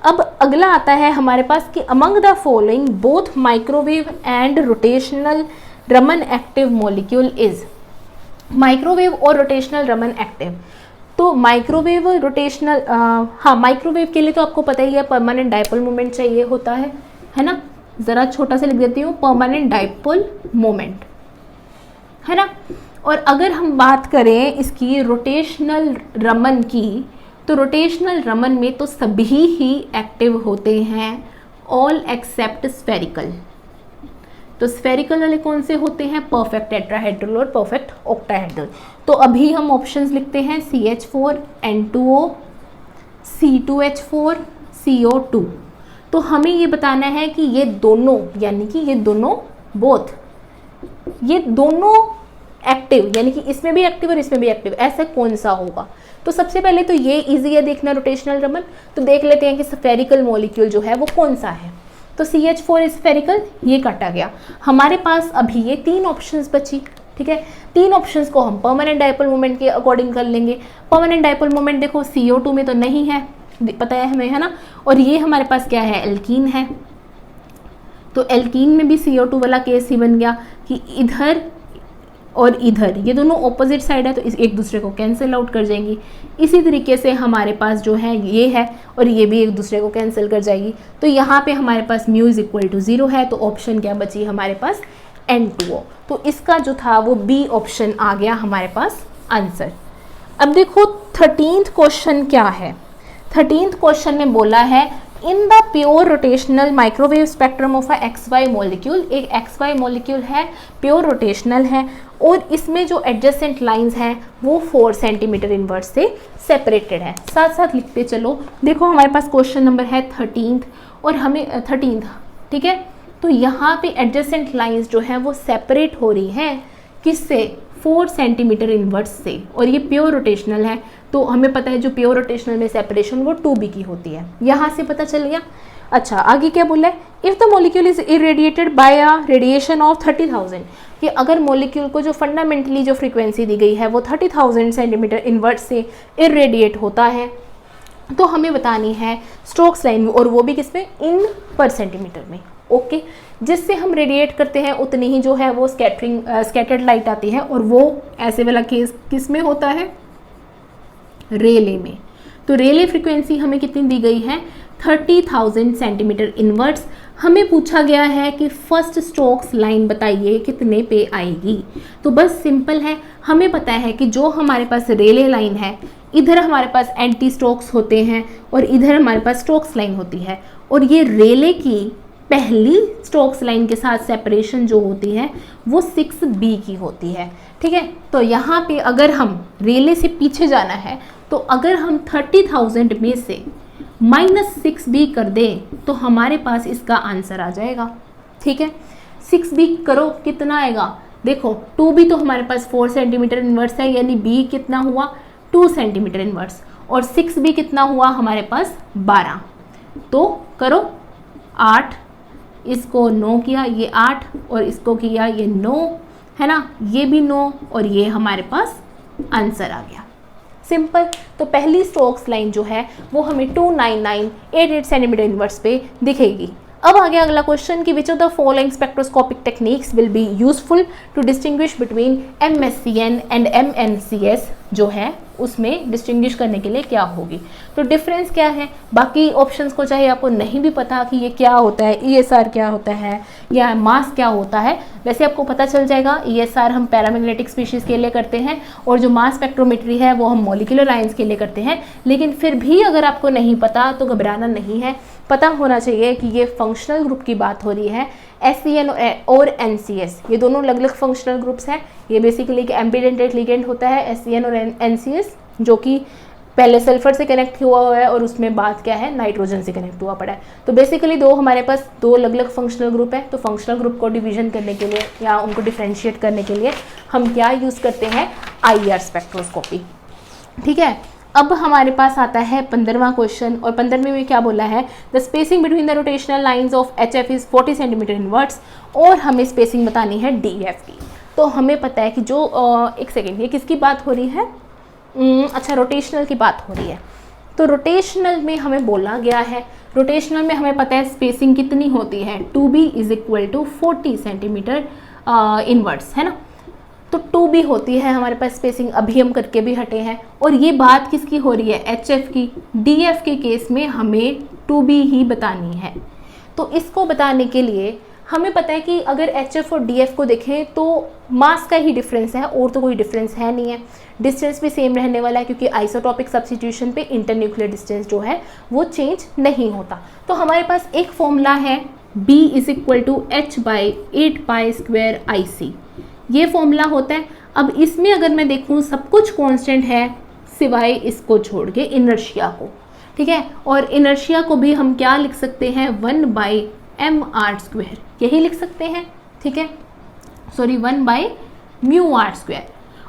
अब अगला आता है हमारे पास कि among the following both microwave and rotational Raman active molecule is. Microwave और रोटेशनल रमन एक्टिव, तो माइक्रोवेव रोटेशनल, हाँ माइक्रोवेव के लिए तो आपको पता ही है परमानेंट डायपोल मोमेंट चाहिए होता है ना। ज़रा छोटा सा लिख देती हूँ, परमानेंट डायपोल मोमेंट, है ना। और अगर हम बात करें इसकी रोटेशनल रमन की, तो रोटेशनल रमन में तो सभी ही एक्टिव होते हैं, ऑल एक्सेप्ट स्फेरिकल। तो स्फेरिकल वाले कौन से होते हैं, परफेक्ट टेट्राहेड्रल और परफेक्ट ऑक्टाहेड्रल। तो अभी हम ऑप्शंस लिखते हैं CH4 N2O C2H4 CO2। तो हमें ये बताना है कि ये दोनों, यानी कि ये दोनों बोथ, ये दोनों एक्टिव, यानी कि इसमें भी एक्टिव और इसमें भी एक्टिव, ऐसा कौन सा होगा। तो सबसे पहले तो ये इजी है देखना रोटेशनल रमन, तो देख लेते हैं कि स्फेरिकल मॉलिक्यूल जो है वो कौन सा है। तो CH4 स्फेरिकल, ये काटा गया। हमारे पास अभी ये 3 ऑप्शंस बची। ठीक है, 3 ऑप्शंस को हम परमानेंट डायपोल मोमेंट के अकॉर्डिंग कर लेंगे। परमानेंट डायपोल मोमेंट देखो CO2 में तो नहीं है, पता है हमें, है ना। और ये हमारे पास क्या है, एल्कीन है, तो एल्कीन में भी CO2 वाला केस ही बन गया कि इधर और इधर ये दोनों ऑपोजिट साइड है, तो एक दूसरे को कैंसिल आउट कर जाएंगी। इसी तरीके से हमारे पास जो है ये है और ये भी एक दूसरे को कैंसिल कर जाएगी। तो यहाँ पे हमारे पास μ = 0 है, तो ऑप्शन क्या बची हमारे पास, N2O। तो इसका जो था वो B ऑप्शन आ गया हमारे पास आंसर। अब देखो 13th क्वेश्चन क्या है। 13th क्वेश्चन में बोला है in the pure rotational microwave spectrum of a XY molecule. एक XY मॉलिक्यूल है, प्योर रोटेशनल है, और इसमें जो एडजेसेंट लाइंस हैं वो 4 सेंटीमीटर इनवर्स से सेपरेटेड है। साथ साथ लिखते चलो। देखो हमारे पास क्वेश्चन नंबर है 13th, और हमें 13th, ठीक है। तो यहाँ पे एडजेसेंट लाइंस जो है वो सेपरेट हो रही हैं, किससे, 4 सेंटीमीटर इनवर्स से, और ये प्योर रोटेशनल है। तो हमें पता है जो प्योर रोटेशनल में सेपरेशन वो 2b की होती है, यहाँ से पता चल गया। अच्छा, आगे क्या बोला है, if the molecule is irradiated by a radiation of 30,000, कि अगर मॉलिक्यूल को जो फंडामेंटली जो फ्रीक्वेंसी दी गई है वो 30,000 सेंटीमीटर इनवर्स से इरेडिएट होता है, तो हमें बतानी है स्ट्रोक्स लाइन, और वो भी किस में, इन पर सेंटीमीटर में। ओके, जिससे हम रेडिएट करते हैं उतनी ही जो है वो स्कैटर्ड लाइट आती है, और वो ऐसे वाला केस किस में होता है, रेले में। तो रेले फ्रीक्वेंसी हमें कितनी दी गई है, 30,000 सेंटीमीटर इनवर्स। हमें पूछा गया है कि फर्स्ट स्ट्रोक्स लाइन बताइए कितने पे आएगी। तो बस सिंपल है, हमें पता है कि जो हमारे पास रेले लाइन है, इधर हमारे पास एंटी स्ट्रोक्स होते हैं और इधर हमारे पास स्ट्रोक्स लाइन होती है, और ये रेले की पहली स्ट्रोक्स लाइन के साथ सेपरेशन जो होती है वो 6b की होती है। ठीक है, तो यहाँ पे अगर हम रेले से पीछे जाना है, तो अगर हम 30,000 में से -6b कर दें तो हमारे पास इसका आंसर आ जाएगा। ठीक है, 6b करो कितना आएगा, देखो 2b तो हमारे पास 4 सेंटीमीटर इनवर्स है, यानी b कितना हुआ, 2 सेंटीमीटर इनवर्स, और 6b कितना हुआ हमारे पास 12। तो करो 8, इसको 9 किया, ये 8, और इसको किया ये 9, है ना, ये भी 9, और ये हमारे पास आंसर आ गया। सिंपल। तो पहली स्ट्रोक्स लाइन जो है वो हमें 29988 सेंटीमीटर इनवर्स पे दिखेगी। अब आ गया अगला क्वेश्चन कि which of the following spectroscopic techniques will be useful to distinguish between MSCN and MNCS, जो है उसमें डिस्टिंग्विश करने के लिए क्या होगी। तो डिफरेंस क्या है, बाकी ऑप्शंस को चाहे आपको नहीं भी पता कि ये क्या होता है, ESR क्या होता है या मास क्या होता है, वैसे आपको पता चल जाएगा। ESR हम पैरामैग्नेटिक स्पीशीज़ के लिए करते हैं, और जो मास स्पेक्ट्रोमेट्री है वो हम मॉलिक्यूलर आयंस के लिए करते हैं। लेकिन फिर भी अगर आपको नहीं पता तो घबराना नहीं है, पता होना चाहिए कि ये फंक्शनल ग्रुप की बात हो रही है। SCN और NCS ये दोनों अलग अलग फंक्शनल ग्रुप्स हैं। ये बेसिकली एक एम्बिडेंटेड लिगेंड होता है SCN और NCS, जो कि पहले सल्फर से कनेक्ट हुआ है और उसमें बाद क्या है, नाइट्रोजन से कनेक्ट हुआ पड़ा है। तो बेसिकली दो हमारे पास दो अलग अलग फंक्शनल ग्रुप है। तो फंक्शनल ग्रुप को डिवीजन करने के लिए या उनको डिफ्रेंशिएट करने के लिए हम क्या यूज़ करते हैं, IR स्पेक्ट्रोस्कोपी। ठीक है, अब हमारे पास आता है 15वां क्वेश्चन, और 15वें में क्या बोला है, the spacing between the rotational lines of HF is 40 centimetre inverts, और हमें स्पेसिंग बतानी है DF की। तो हमें पता है कि जो एक सेकेंड, ये किसकी बात हो रही है, अच्छा रोटेशनल की बात हो रही है। तो रोटेशनल में हमें बोला गया है, रोटेशनल में हमें पता है स्पेसिंग कितनी होती है, 2b is equal to 40 centimetre inverse, है ना। तो 2b होती है हमारे पास स्पेसिंग, अभी हम करके भी हटे हैं। और ये बात किसकी हो रही है, HF की। DF के केस में हमें 2b ही बतानी है। तो इसको बताने के लिए हमें पता है कि अगर HF और DF को देखें तो मास का ही डिफरेंस है, और तो कोई डिफरेंस है नहीं है। डिस्टेंस भी सेम रहने वाला है, क्योंकि आइसोटॉपिक सब्स्टिट्यूशन पे इंटरन्यूक्लियर डिस्टेंस जो है वो चेंज नहीं होता। तो हमारे पास एक फॉर्मूला है B is equal to h/8π²IC, ये फॉर्मूला होता है। अब इसमें अगर मैं देखूँ सब कुछ कांस्टेंट है सिवाय इसको छोड़ के इनर्शिया को, ठीक है। और इनर्शिया को भी हम क्या लिख सकते हैं, 1/mr², यही लिख सकते हैं, ठीक है, सॉरी 1/μr²।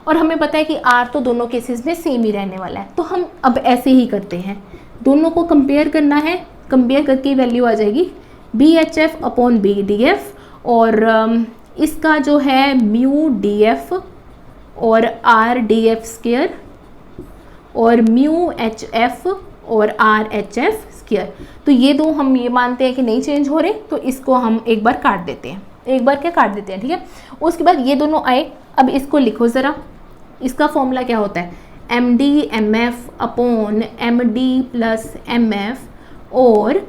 और हमें पता है कि r तो दोनों केसेस में सेम ही रहने वाला है। तो हम अब ऐसे ही करते हैं, दोनों को कंपेयर करना है, कंपेयर करके वैल्यू आ जाएगी BHF/BDF, और इसका जो है μDF और RDF² और μHF और RHF²। तो ये दो हम ये मानते हैं कि नहीं चेंज हो रहे, तो इसको हम एक बार काट देते हैं, एक बार क्या काट देते हैं, ठीक है। उसके बाद ये दोनों आए, अब इसको लिखो ज़रा। इसका फॉर्मूला क्या होता है, MD/MF और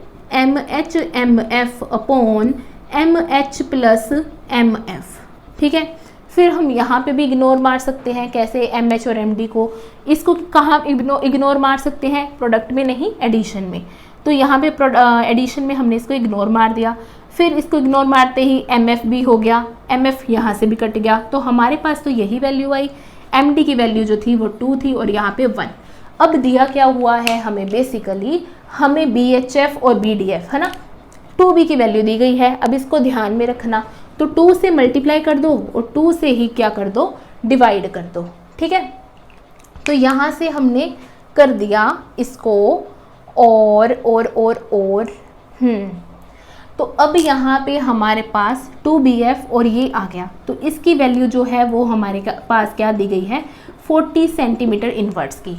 MH/MF, ठीक है। फिर हम यहाँ पे भी इग्नोर मार सकते हैं, कैसे, MH और MD को, इसको कहाँ इग्नोर मार सकते हैं, प्रोडक्ट में नहीं, एडिशन में। तो यहाँ पे एडिशन में हमने इसको इग्नोर मार दिया। फिर इसको इग्नोर मारते ही MF भी हो गया, MF यहाँ से भी कट गया। तो हमारे पास तो यही वैल्यू आई, MD की वैल्यू जो थी वो 2 थी और यहाँ पे 1। अब दिया क्या हुआ है हमें, बेसिकली हमें BHF और BDF, है ना, 2b की वैल्यू दी गई है। अब इसको ध्यान में रखना, तो 2 से मल्टीप्लाई कर दो और 2 से ही क्या कर दो, डिवाइड कर दो, ठीक है। तो यहाँ से हमने कर दिया इसको और तो अब यहाँ पे हमारे पास 2BF और ये आ गया। तो इसकी वैल्यू जो है वो हमारे पास क्या दी गई है, 40 सेंटीमीटर इनवर्ट्स की।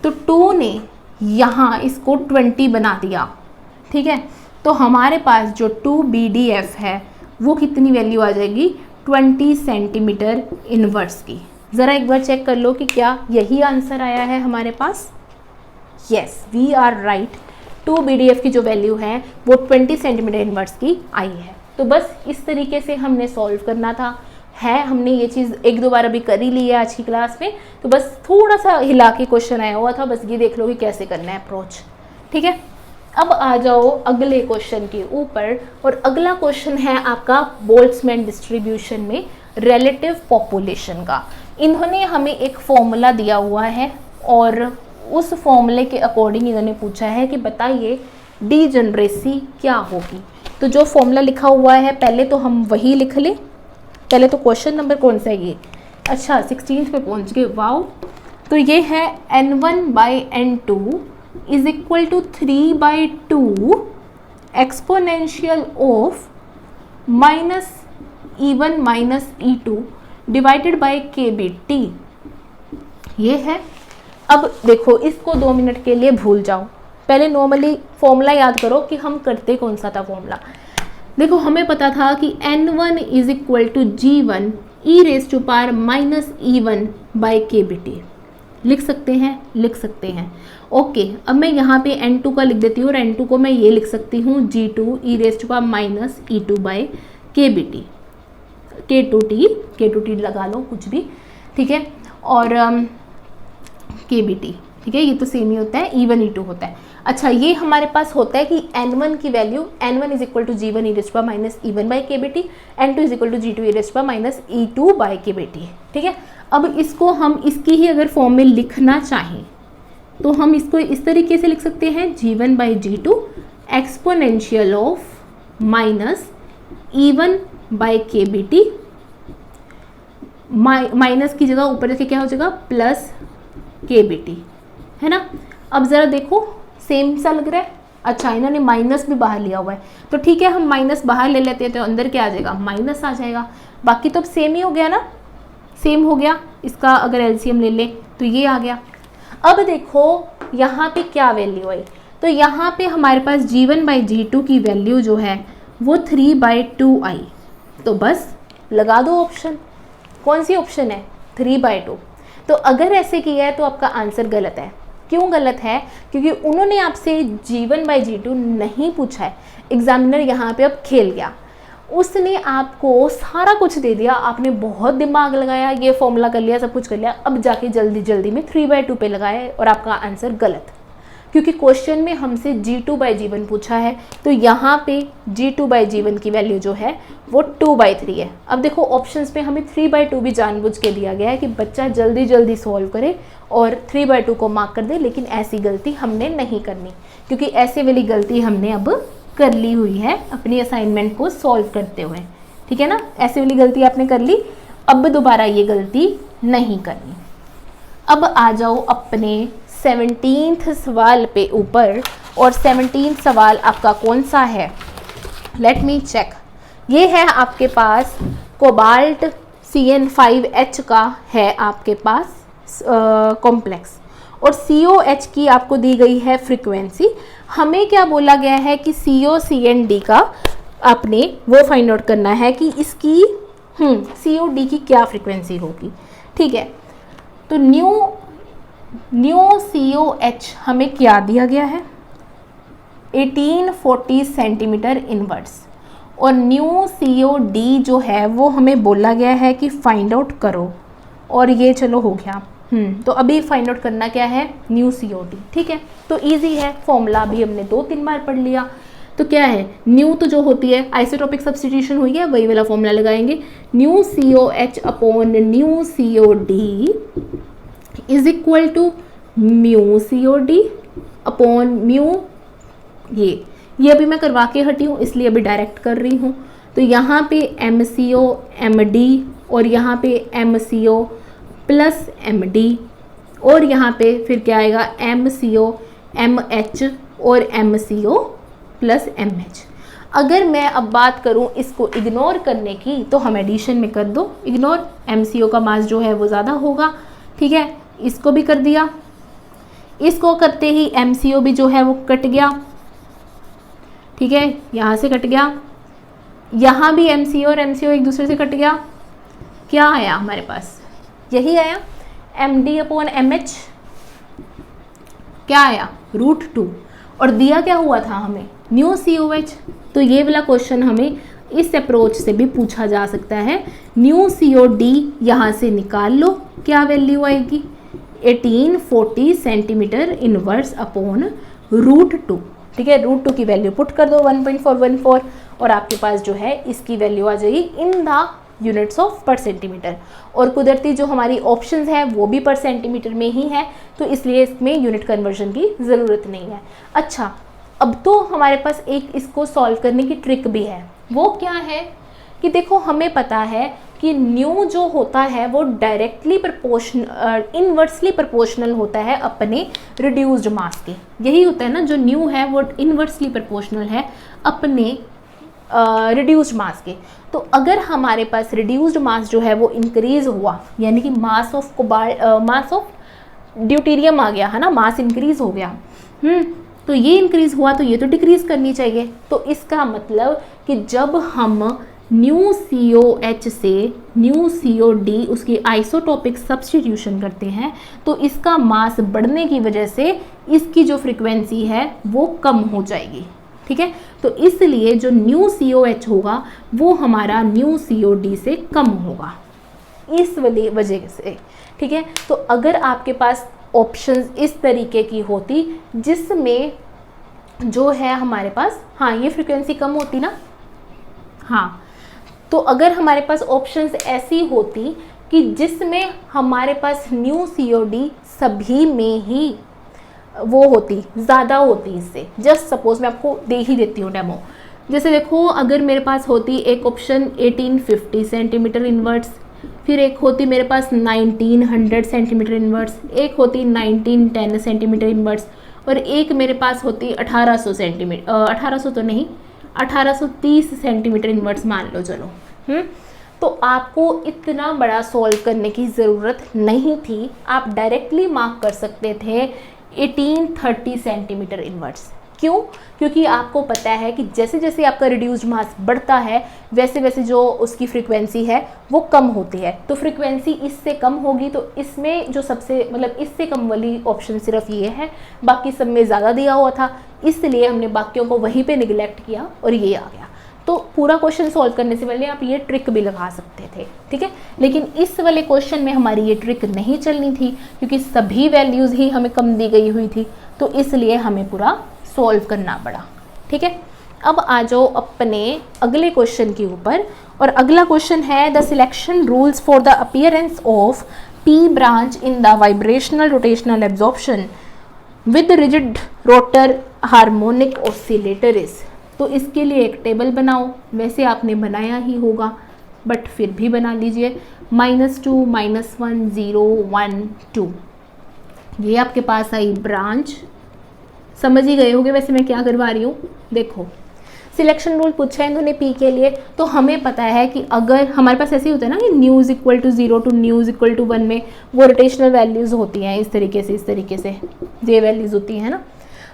तो 2 ने यहाँ इसको 20 बना दिया, ठीक है। तो हमारे पास जो 2BDF है वो कितनी वैल्यू आ जाएगी, 20 सेंटीमीटर इनवर्स की। ज़रा एक बार चेक कर लो कि क्या यही आंसर आया है हमारे पास। Yes, we are right. 2BDF की जो वैल्यू है वो 20 सेंटीमीटर इनवर्स की आई है। तो बस इस तरीके से हमने सॉल्व करना था। हमने ये चीज़ एक दो बार अभी कर ही ली है आज की क्लास में, तो बस थोड़ा सा हिला के क्वेश्चन आया हुआ था, बस ये देख लो कि कैसे करना है अप्रोच, ठीक है। अब आ जाओ अगले क्वेश्चन के ऊपर, और अगला क्वेश्चन है आपका बोल्ट्जमैन डिस्ट्रीब्यूशन में रिलेटिव पॉपुलेशन का। इन्होंने हमें एक फॉर्मूला दिया हुआ है और उस फॉर्मूले के अकॉर्डिंग इन्होंने पूछा है कि बताइए डीजनरेसी क्या होगी। तो जो फॉर्मूला लिखा हुआ है पहले तो हम वही लिख लें। पहले तो क्वेश्चन नंबर कौन सा है ये, अच्छा 16 पे पहुंच गए, वाओ। तो ये है n1/n2 is equal to 3/2 exponential of -E1 - E2 divided by kBT, ये है। अब देखो इसको 2 मिनट के लिए भूल जाओ, पहले नॉर्मली फॉर्मूला याद करो कि हम करते कौन सा था फॉर्मूला। देखो हमें पता था कि n1 is equal to G1 e⁻⁻⁰ लिख सकते हैं, ओके। अब मैं यहाँ पे n2 का लिख देती हूँ और n2 को मैं ये लिख सकती हूँ G2 e⁻⁻⁰ K2T लगा लो कुछ भी, ठीक है, और kBT, ठीक है, ये तो सेम ही होता है, E1 E2 होता है। अच्छा ये हमारे पास होता है कि n1 की value n1 is equal to G1 e⁻⁻⁰ n2 is equal to G2 e⁻⁻⁰ ठीक है। अब इसको हम इसकी ही अगर फॉर्म में लिखना चाहें तो हम इसको इस तरीके से लिख सकते हैं G1/G2 exponential of minus E1/KBT, minus की जगह ऊपर देखिए क्या हो जाएगा प्लस KBT, है ना। अब ज़रा देखो सेम सा लग रहा है। अच्छा, इन्होंने माइनस भी बाहर लिया हुआ है, तो ठीक है हम माइनस बाहर ले लेते हैं, तो अंदर क्या आ जाएगा माइनस आ जाएगा। बाकी तो अब सेम ही हो गया ना, सेम हो गया। इसका अगर एलसीएम ले ले तो ये आ गया। अब देखो यहाँ पे क्या वैल्यू आई, तो यहाँ पे हमारे पास G1/G2 की वैल्यू जो है वो 3/2 आई। तो बस लगा दो ऑप्शन, कौन सी ऑप्शन है 3/2। तो अगर ऐसे किया है तो आपका आंसर गलत है। क्यों गलत है? क्योंकि उन्होंने आपसे G1/G2 नहीं पूछा है। एग्जामिनर यहाँ पे अब खेल गया, उसने आपको सारा कुछ दे दिया, आपने बहुत दिमाग लगाया, ये फॉर्मूला कर लिया, सब कुछ कर लिया, अब जाके जल्दी जल्दी में 3/2 पे लगाया और आपका आंसर गलत। क्योंकि क्वेश्चन में हमसे G2/G1 पूछा है, तो यहाँ पे G2/G1 की वैल्यू जो है वो 2/3 है। अब देखो ऑप्शंस पे हमें 3/2 भी जानबूझ के दिया गया है कि बच्चा जल्दी जल्दी सॉल्व करे और 3/2 को मार्क कर दे, लेकिन ऐसी गलती हमने नहीं करनी, क्योंकि ऐसे वाली गलती हमने अब कर ली हुई है अपनी असाइनमेंट को सॉल्व करते हुए, ठीक है ना। ऐसे वाली गलती आपने कर ली, अब दोबारा ये गलती नहीं करनी। अब आ जाओ अपने 17th सवाल पे ऊपर, और 17th सवाल आपका कौन सा है, लेट मी चेक। ये है आपके पास कोबाल्ट CN5H का है आपके पास कॉम्प्लेक्स, और COH की आपको दी गई है फ्रीक्वेंसी। हमें क्या बोला गया है कि COCND का आपने वो फाइंड आउट करना है कि इसकी COD की क्या फ्रीक्वेंसी होगी, ठीक है। तो न्यू COH हमें क्या दिया गया है 1840 सेंटीमीटर इनवर्स, और न्यू COD जो है वो हमें बोला गया है कि फाइंड आउट करो, और ये चलो हो गया। तो अभी फाइंड आउट करना क्या है न्यू COD, ठीक है। तो इजी है, फॉर्मूला भी हमने 2-3 बार पढ़ लिया। तो क्या है न्यू तो जो होती है आइसोटोपिक सब्स्टिट्यूशन हुई है, वही वाला फॉर्मूला लगाएंगे। Nu COH upon nu COD is equal to mu COD upon mu, ये अभी मैं करवा के हटी हूँ इसलिए अभी डायरेक्ट कर रही हूँ। तो यहाँ पे MCO MD और यहाँ पे MCO प्लस MD, और यहाँ पे फिर क्या आएगा MCO MH और MCO प्लस MH। अगर मैं अब बात करूँ इसको इग्नोर करने की, तो हम एडिशन में कर दो इग्नोर, MCO का मास जो है वो ज़्यादा होगा, ठीक है। इसको भी कर दिया, इसको करते ही MCO भी जो है वो कट गया, ठीक है, यहाँ से कट गया, यहाँ भी MCO और MCO एक दूसरे से कट गया। क्या आया हमारे पास, यही आया MD अपॉन MH, क्या आया √2, और दिया क्या हुआ था हमें न्यू COH। तो ये वाला क्वेश्चन हमें इस अप्रोच से भी पूछा जा सकता है। न्यू COD यहाँ से निकाल लो, क्या वैल्यू आएगी 1840 सेंटीमीटर इनवर्स अपॉन √2, ठीक है। √2 की वैल्यू पुट कर दो 1.414, और आपके पास जो है इसकी वैल्यू आ जाएगी इन द यूनिट्स ऑफ पर सेंटीमीटर। और कुदरती जो हमारी ऑप्शंस है वो भी पर सेंटीमीटर में ही है, तो इसलिए इसमें यूनिट कन्वर्जन की ज़रूरत नहीं है। अच्छा, अब तो हमारे पास एक इसको सॉल्व करने की ट्रिक भी है। वो क्या है कि देखो हमें पता है कि न्यू जो होता है वो डायरेक्टली प्रोपोर्शनल इनवर्सली प्रोपोर्शनल होता है अपने रिड्यूस्ड मास के। यही होता है ना, जो न्यू है वो इनवर्सली प्रोपोर्शनल है अपने रिड्यूस्ड मास के। तो अगर हमारे पास रिड्यूस्ड मास जो है वो इंक्रीज हुआ, यानी कि मास ऑफ ड्यूटेरियम आ गया है ना, मास इंक्रीज हो गया, तो ये इंक्रीज हुआ तो ये तो डिक्रीज करनी चाहिए। तो इसका मतलब कि जब हम न्यू COH से न्यू COD उसकी आइसोटोपिक सब्स्टिट्यूशन करते हैं, तो इसका मास बढ़ने की वजह से इसकी जो फ्रीक्वेंसी है वो कम हो जाएगी, ठीक है। तो इसलिए जो न्यू COH होगा वो हमारा न्यू COD से कम होगा, इस वाली वजह से, ठीक है। तो अगर आपके पास ऑप्शंस इस तरीके की होती जिसमें जो है हमारे पास, हाँ ये फ्रीक्वेंसी कम होती ना, हाँ, तो अगर हमारे पास ऑप्शंस ऐसी होती कि जिसमें हमारे पास न्यू COD सभी में ही वो होती, ज़्यादा होती इससे। जस्ट सपोज मैं आपको दे ही देती हूँ डेमो। जैसे देखो, अगर मेरे पास होती एक ऑप्शन 1850 सेंटीमीटर इनवर्ट्स, फिर एक होती मेरे पास 1900 सेंटीमीटर इनवर्ट्स, एक होती 1910 सेंटीमीटर इनवर्ट्स, और एक मेरे पास होती 1800 सेंटीमीटर, 1800 तो नहीं, 1830 सेंटीमीटर इनवर्ट्स मान लो चलो। तो आपको इतना बड़ा सॉल्व करने की ज़रूरत नहीं थी, आप डायरेक्टली मार्क कर सकते थे 1830 सेंटीमीटर इनवर्ट्स। क्यों? क्योंकि आपको पता है कि जैसे जैसे आपका रिड्यूस्ड मास बढ़ता है वैसे वैसे जो उसकी फ्रीक्वेंसी है वो कम होती है। तो फ्रीक्वेंसी इससे कम होगी, तो इसमें जो सबसे मतलब इससे कम वाली ऑप्शन सिर्फ ये है, बाकी सब में ज़्यादा दिया हुआ था, इसलिए हमने बाकियों को वहीं पे निगलेक्ट किया और ये आ गया। तो पूरा क्वेश्चन सॉल्व करने से पहले आप ये ट्रिक भी लगा सकते थे, ठीक है। लेकिन इस वाले क्वेश्चन में हमारी ये ट्रिक नहीं चलनी थी, क्योंकि सभी वैल्यूज़ ही हमें कम दी गई हुई थी, तो इसलिए हमें पूरा सॉल्व करना पड़ा, ठीक है। अब आ जाओ अपने अगले क्वेश्चन के ऊपर, और अगला क्वेश्चन है the selection rules for the appearance of P branch in the vibrational rotational absorption with rigid rotor harmonic oscillator is. तो इसके लिए एक टेबल बनाओ, वैसे आपने बनाया ही होगा बट फिर भी बना लीजिए। -2 -1 0 1 2, ये आपके पास आई ब्रांच। समझ ही गए होंगे वैसे मैं क्या करवा रही हूँ। देखो, सिलेक्शन रूल पूछा है इन्होंने पी के लिए, तो हमें पता है कि अगर हमारे पास ऐसे ही होता है ना कि nu is equal to 0 to nu is equal to 1 में वो रोटेशनल वैल्यूज़ होती हैं इस तरीके से ये वैल्यूज़ होती हैं ना।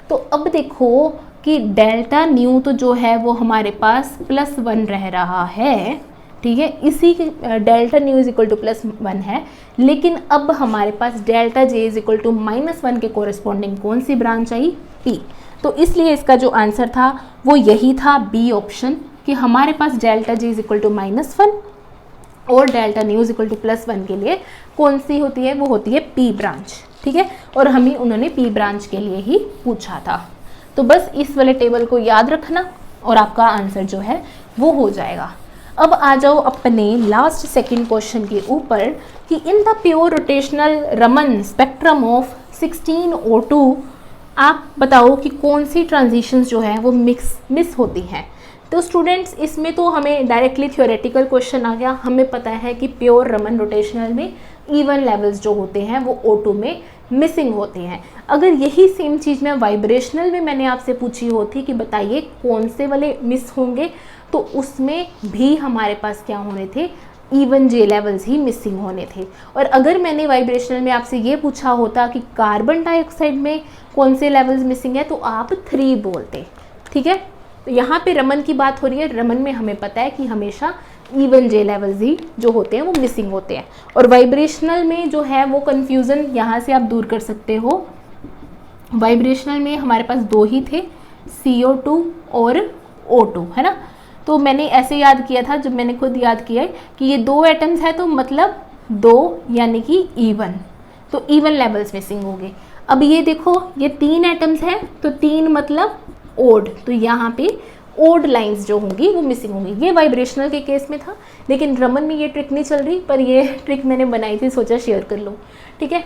तो अब देखो कि डेल्टा न्यू तो जो है वो हमारे पास +1 रह रहा है, ठीक है, इसी के delta nu is equal to +1 है। लेकिन अब हमारे पास delta J is equal to -1 के कोरिस्पॉन्डिंग कौन सी ब्रांच आई? पी। तो इसलिए इसका जो आंसर था वो यही था, बी ऑप्शन, कि हमारे पास delta J is equal to -1 और delta nu is equal to +1 के लिए कौन सी होती है? वो होती है पी ब्रांच, ठीक है। और हमें उन्होंने पी ब्रांच के लिए ही पूछा था। तो बस इस वाले टेबल को याद रखना और आपका आंसर जो है वो हो जाएगा। अब आ जाओ अपने लास्ट सेकंड क्वेश्चन के ऊपर कि in the pure rotational Raman spectrum of 16O2 आप बताओ कि कौन सी ट्रांजिशंस जो है वो मिस होती हैं। तो स्टूडेंट्स, इसमें तो हमें डायरेक्टली थ्योरेटिकल क्वेश्चन आ गया। हमें पता है कि प्योर रमन रोटेशनल में इवन लेवल्स जो होते हैं वो O2 में मिसिंग होते हैं। अगर यही सेम चीज़ मैं वाइब्रेशनल में मैंने आपसे पूछी होती कि बताइए कौन से वाले मिस होंगे, तो उसमें भी हमारे पास क्या होने थे? इवन जे लेवल्स ही मिसिंग होने थे। और अगर मैंने वाइब्रेशनल में आपसे ये पूछा होता कि कार्बन डाइऑक्साइड में कौन से लेवल्स मिसिंग है, तो आप 3 बोलते, ठीक है। तो यहाँ पे रमन की बात हो रही है, रमन में हमें पता है कि हमेशा इवन जे लेवल्स ही जो होते हैं वो मिसिंग होते हैं। और वाइब्रेशनल में जो है वो कन्फ्यूज़न यहाँ से आप दूर कर सकते हो। वाइब्रेशनल में हमारे पास 2 ही थे, CO2 और O2, है ना। तो मैंने ऐसे याद किया था, जब मैंने खुद याद किया है कि ये 2 एटम्स है तो मतलब 2 यानी कि इवन, तो इवन लेवल्स मिसिंग होंगे। अब ये देखो, ये 3 एटम्स हैं तो 3 मतलब ओड, तो यहाँ पे ओड लाइंस जो होंगी वो मिसिंग होंगी। ये वाइब्रेशनल के केस में था, लेकिन रमन में ये ट्रिक नहीं चल रही, पर ये ट्रिक मैंने बनाई थी, सोचा शेयर कर लो, ठीक है।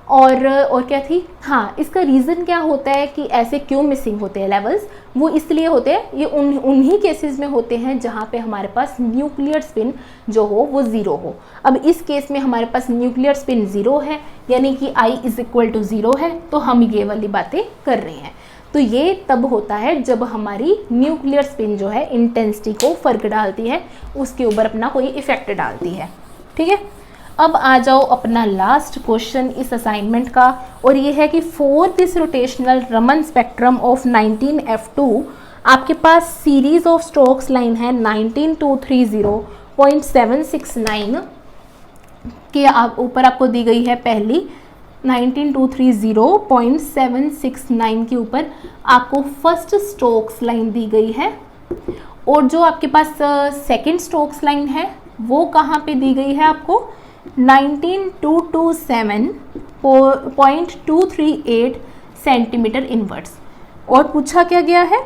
और क्या थी, हाँ, इसका रीज़न क्या होता है कि ऐसे क्यों मिसिंग होते हैं लेवल्स? वो इसलिए होते हैं, ये उन्हीं केसेस में होते हैं जहाँ पे हमारे पास न्यूक्लियर स्पिन जो हो वो 0 हो। अब इस केस में हमारे पास न्यूक्लियर स्पिन 0 है, यानी कि I इज इक्वल टू 0 है, तो हम ये वाली बातें कर रहे हैं। तो ये तब होता है जब हमारी न्यूक्लियर स्पिन जो है इंटेंसिटी को फ़र्क डालती है, उसके ऊपर अपना कोई इफेक्ट डालती है, ठीक है। अब आ जाओ अपना लास्ट क्वेश्चन इस असाइनमेंट का, और ये है कि for this rotational Raman spectrum of 19F2 आपके पास सीरीज ऑफ स्ट्रोक्स लाइन है 19230.769 के ऊपर आपको दी गई है पहली 19230.769 के ऊपर आपको फर्स्ट स्ट्रोक्स लाइन दी गई है, और जो आपके पास सेकंड स्ट्रोक्स लाइन है वो कहाँ पे दी गई है आपको 19227.238 सेंटीमीटर इनवर्ट्स। और पूछा क्या गया है,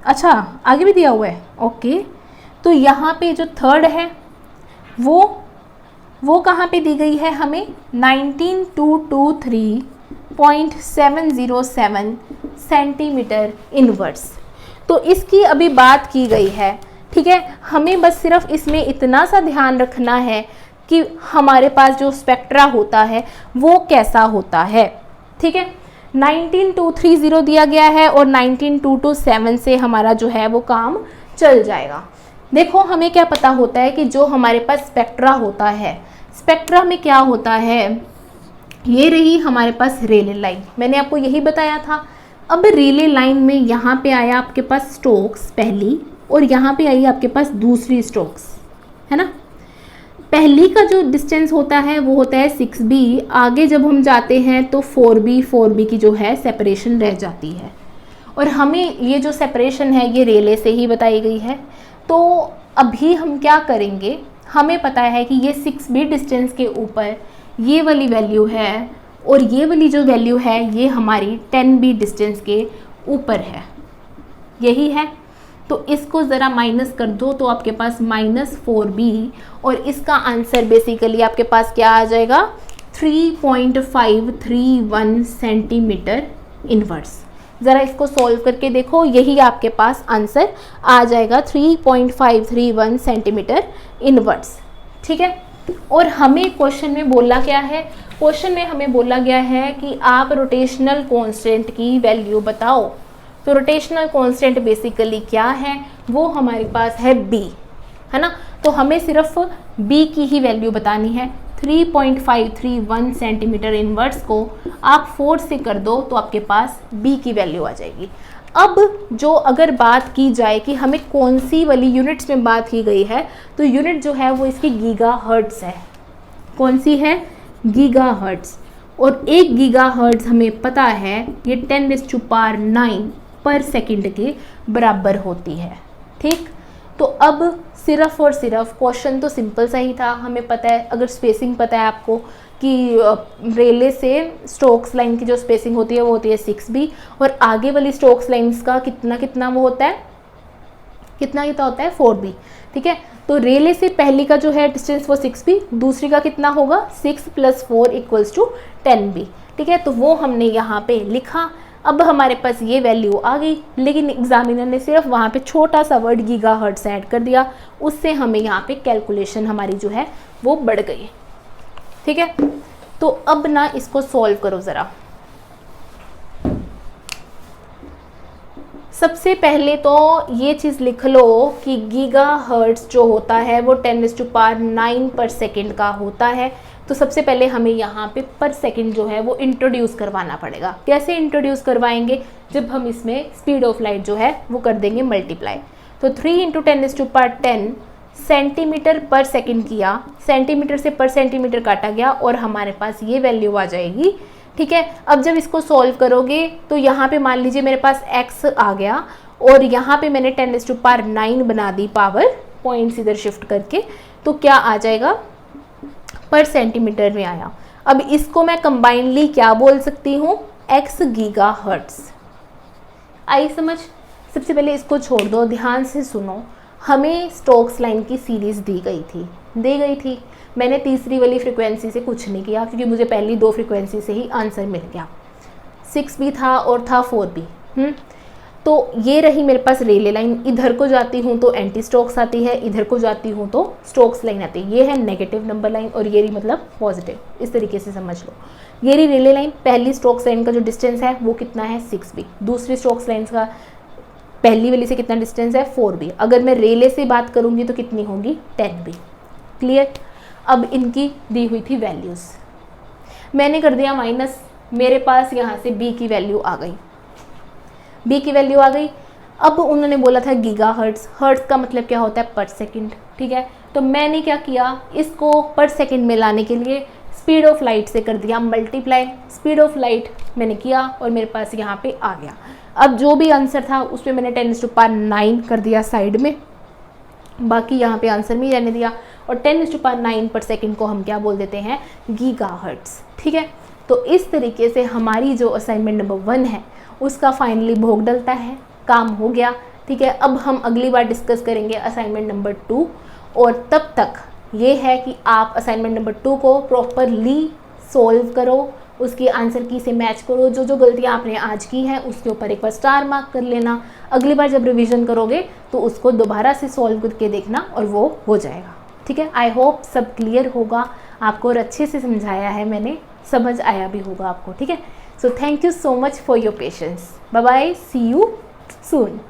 अच्छा आगे भी दिया हुआ है, ओके। तो यहाँ पे जो थर्ड है वो कहाँ पे दी गई है हमें 19223 0.707 सेंटीमीटर इनवर्स। तो इसकी अभी बात की गई है, ठीक है। हमें बस सिर्फ इसमें इतना सा ध्यान रखना है कि हमारे पास जो स्पेक्ट्रा होता है वो कैसा होता है, ठीक है। 19230 दिया गया है और 19227 से हमारा जो है वो काम चल जाएगा। देखो हमें क्या पता होता है कि जो हमारे पास स्पेक्ट्रा होता है, स्पेक्ट्रा में क्या होता है, ये रही हमारे पास रेले लाइन, मैंने आपको यही बताया था। अब रेले लाइन में यहाँ पे आया आपके पास स्टोक्स पहली और यहाँ पे आई आपके पास दूसरी स्टोक्स, है ना। पहली का जो डिस्टेंस होता है वो होता है 6b, आगे जब हम जाते हैं तो 4b की जो है सेपरेशन रह जाती है। और हमें ये जो सेपरेशन है ये रेले से ही बताई गई है। तो अभी हम क्या करेंगे, हमें पता है कि ये 6b डिस्टेंस के ऊपर ये वाली वैल्यू है और ये वाली जो वैल्यू है ये हमारी 10b डिस्टेंस के ऊपर है, यही है। तो इसको ज़रा माइनस कर दो तो आपके पास -4b और इसका आंसर बेसिकली आपके पास क्या आ जाएगा, 3.531 सेंटीमीटर इनवर्स। ज़रा इसको सॉल्व करके देखो, यही आपके पास आंसर आ जाएगा 3.531 सेंटीमीटर इनवर्स, ठीक है। और हमें क्वेश्चन में बोला क्या है, क्वेश्चन में हमें बोला गया है कि आप रोटेशनल कांस्टेंट की वैल्यू बताओ। तो रोटेशनल कांस्टेंट बेसिकली क्या है, वो हमारे पास है b, है ना। तो हमें सिर्फ b की ही वैल्यू बतानी है। 3.531 सेंटीमीटर इनवर्स को आप 4 से कर दो तो आपके पास b की वैल्यू आ जाएगी। अब जो अगर बात की जाए कि हमें कौन सी वाली यूनिट्स में बात की गई है, तो यूनिट जो है वो इसकी गीगाहर्ट्ज़ है। कौन सी है, गीगाहर्ट्ज़। और 1 गीगाहर्ट्ज़ हमें पता है ये 10⁹ पर सेकंड के बराबर होती है, ठीक। तो अब सिर्फ और सिर्फ क्वेश्चन तो सिंपल सा ही था, हमें पता है, अगर स्पेसिंग पता है आपको कि रेले से स्टोक्स लाइन की जो स्पेसिंग होती है वो होती है 6b और आगे वाली स्टोक्स लाइन्स का कितना वो होता है, कितना होता है 4b, ठीक है। तो रेले से पहली का जो है डिस्टेंस वो 6b, दूसरी का कितना होगा 6 + 4 = 10b, ठीक है। तो वो हमने यहाँ पे लिखा। अब हमारे पास ये वैल्यू आ गई, लेकिन एग्जामिनर ने सिर्फ वहाँ पे छोटा सा वर्ड गीगाहर्ट्ज़ ऐड कर दिया, उससे हमें यहाँ पे कैलकुलेशन हमारी जो है वो बढ़ गई, ठीक है। तो अब ना इसको सॉल्व करो ज़रा। सबसे पहले तो ये चीज़ लिख लो कि गीगाहर्ट्ज़ जो होता है वो 10⁹ पर सेकंड का होता है। तो सबसे पहले हमें यहाँ पे पर सेकंड जो है वो इंट्रोड्यूस करवाना पड़ेगा। कैसे इंट्रोड्यूस करवाएंगे, जब हम इसमें स्पीड ऑफ लाइट जो है वो कर देंगे मल्टीप्लाई। तो 3 × 10⁻10 सेंटीमीटर पर सेकंड किया, सेंटीमीटर से पर सेंटीमीटर काटा गया और हमारे पास ये वैल्यू आ जाएगी, ठीक है। अब जब इसको सॉल्व करोगे तो यहाँ पे मान लीजिए मेरे पास x आ गया और यहाँ पे मैंने 10⁹ बना दी पावर, पॉइंट्स इधर शिफ्ट करके, तो क्या आ जाएगा, पर सेंटीमीटर में आया। अब इसको मैं कंबाइनली क्या बोल सकती हूँ, x गीगाहर्ट्ज़। आई समझ। सबसे पहले इसको छोड़ दो, ध्यान से सुनो। हमें स्टोक्स लाइन की सीरीज़ दी गई थी। मैंने तीसरी वाली फ्रिक्वेंसी से कुछ नहीं किया क्योंकि मुझे पहली 2 फ्रिक्वेंसी से ही आंसर मिल गया। 6b था और था 4b। तो ये रही मेरे पास रेले लाइन, इधर को जाती हूँ तो एंटी स्टोक्स आती है, इधर को जाती हूँ तो स्टोक्स लाइन आती है। ये है नेगेटिव नंबर लाइन और ये रही मतलब पॉजिटिव, इस तरीके से समझ लो। ये रही रेले लाइन, पहली स्टोक्स लाइन का जो डिस्टेंस है वो कितना है 6b, दूसरी स्टोक्स लाइन का पहली वाली से कितना डिस्टेंस है 4b। अगर मैं रेले से बात करूँगी तो कितनी होगी 10b। क्लियर। अब इनकी दी हुई थी वैल्यूज़, मैंने कर दिया माइनस, मेरे पास यहाँ से b की वैल्यू आ गई, b की वैल्यू आ गई। अब उन्होंने बोला था गीगाहर्ट्ज़, हर्ट्ज़ का मतलब क्या होता है पर सेकंड, ठीक है। तो मैंने क्या किया, इसको पर सेकंड में लाने के लिए स्पीड ऑफ लाइट से कर दिया मल्टीप्लाई। स्पीड ऑफ लाइट मैंने किया और मेरे पास यहाँ पे आ गया। अब जो भी आंसर था उस पर मैंने 10⁹ कर दिया साइड में, बाकी यहाँ पे आंसर में ही रहने दिया। और 10⁹ पर सेकंड को हम क्या बोल देते हैं, गीगाहर्ट्ज़, ठीक है। तो इस तरीके से हमारी जो असाइनमेंट नंबर 1 है उसका फाइनली भोग डलता है, काम हो गया, ठीक है। अब हम अगली बार डिस्कस करेंगे असाइनमेंट नंबर 2 और तब तक ये है कि आप असाइनमेंट नंबर 2 को प्रॉपरली सॉल्व करो, उसकी आंसर की से मैच करो, जो जो गलतियाँ आपने आज की हैं उसके ऊपर एक बार स्टार मार्क कर लेना। अगली बार जब रिवीजन करोगे तो उसको दोबारा से सॉल्व करके देखना और वो हो जाएगा। ठीक है, आई होप सब क्लियर होगा आपको और अच्छे से समझाया है मैंने, समझ आया भी होगा आपको। ठीक है, so thank you so much for your patience. Bye bye, see you soon.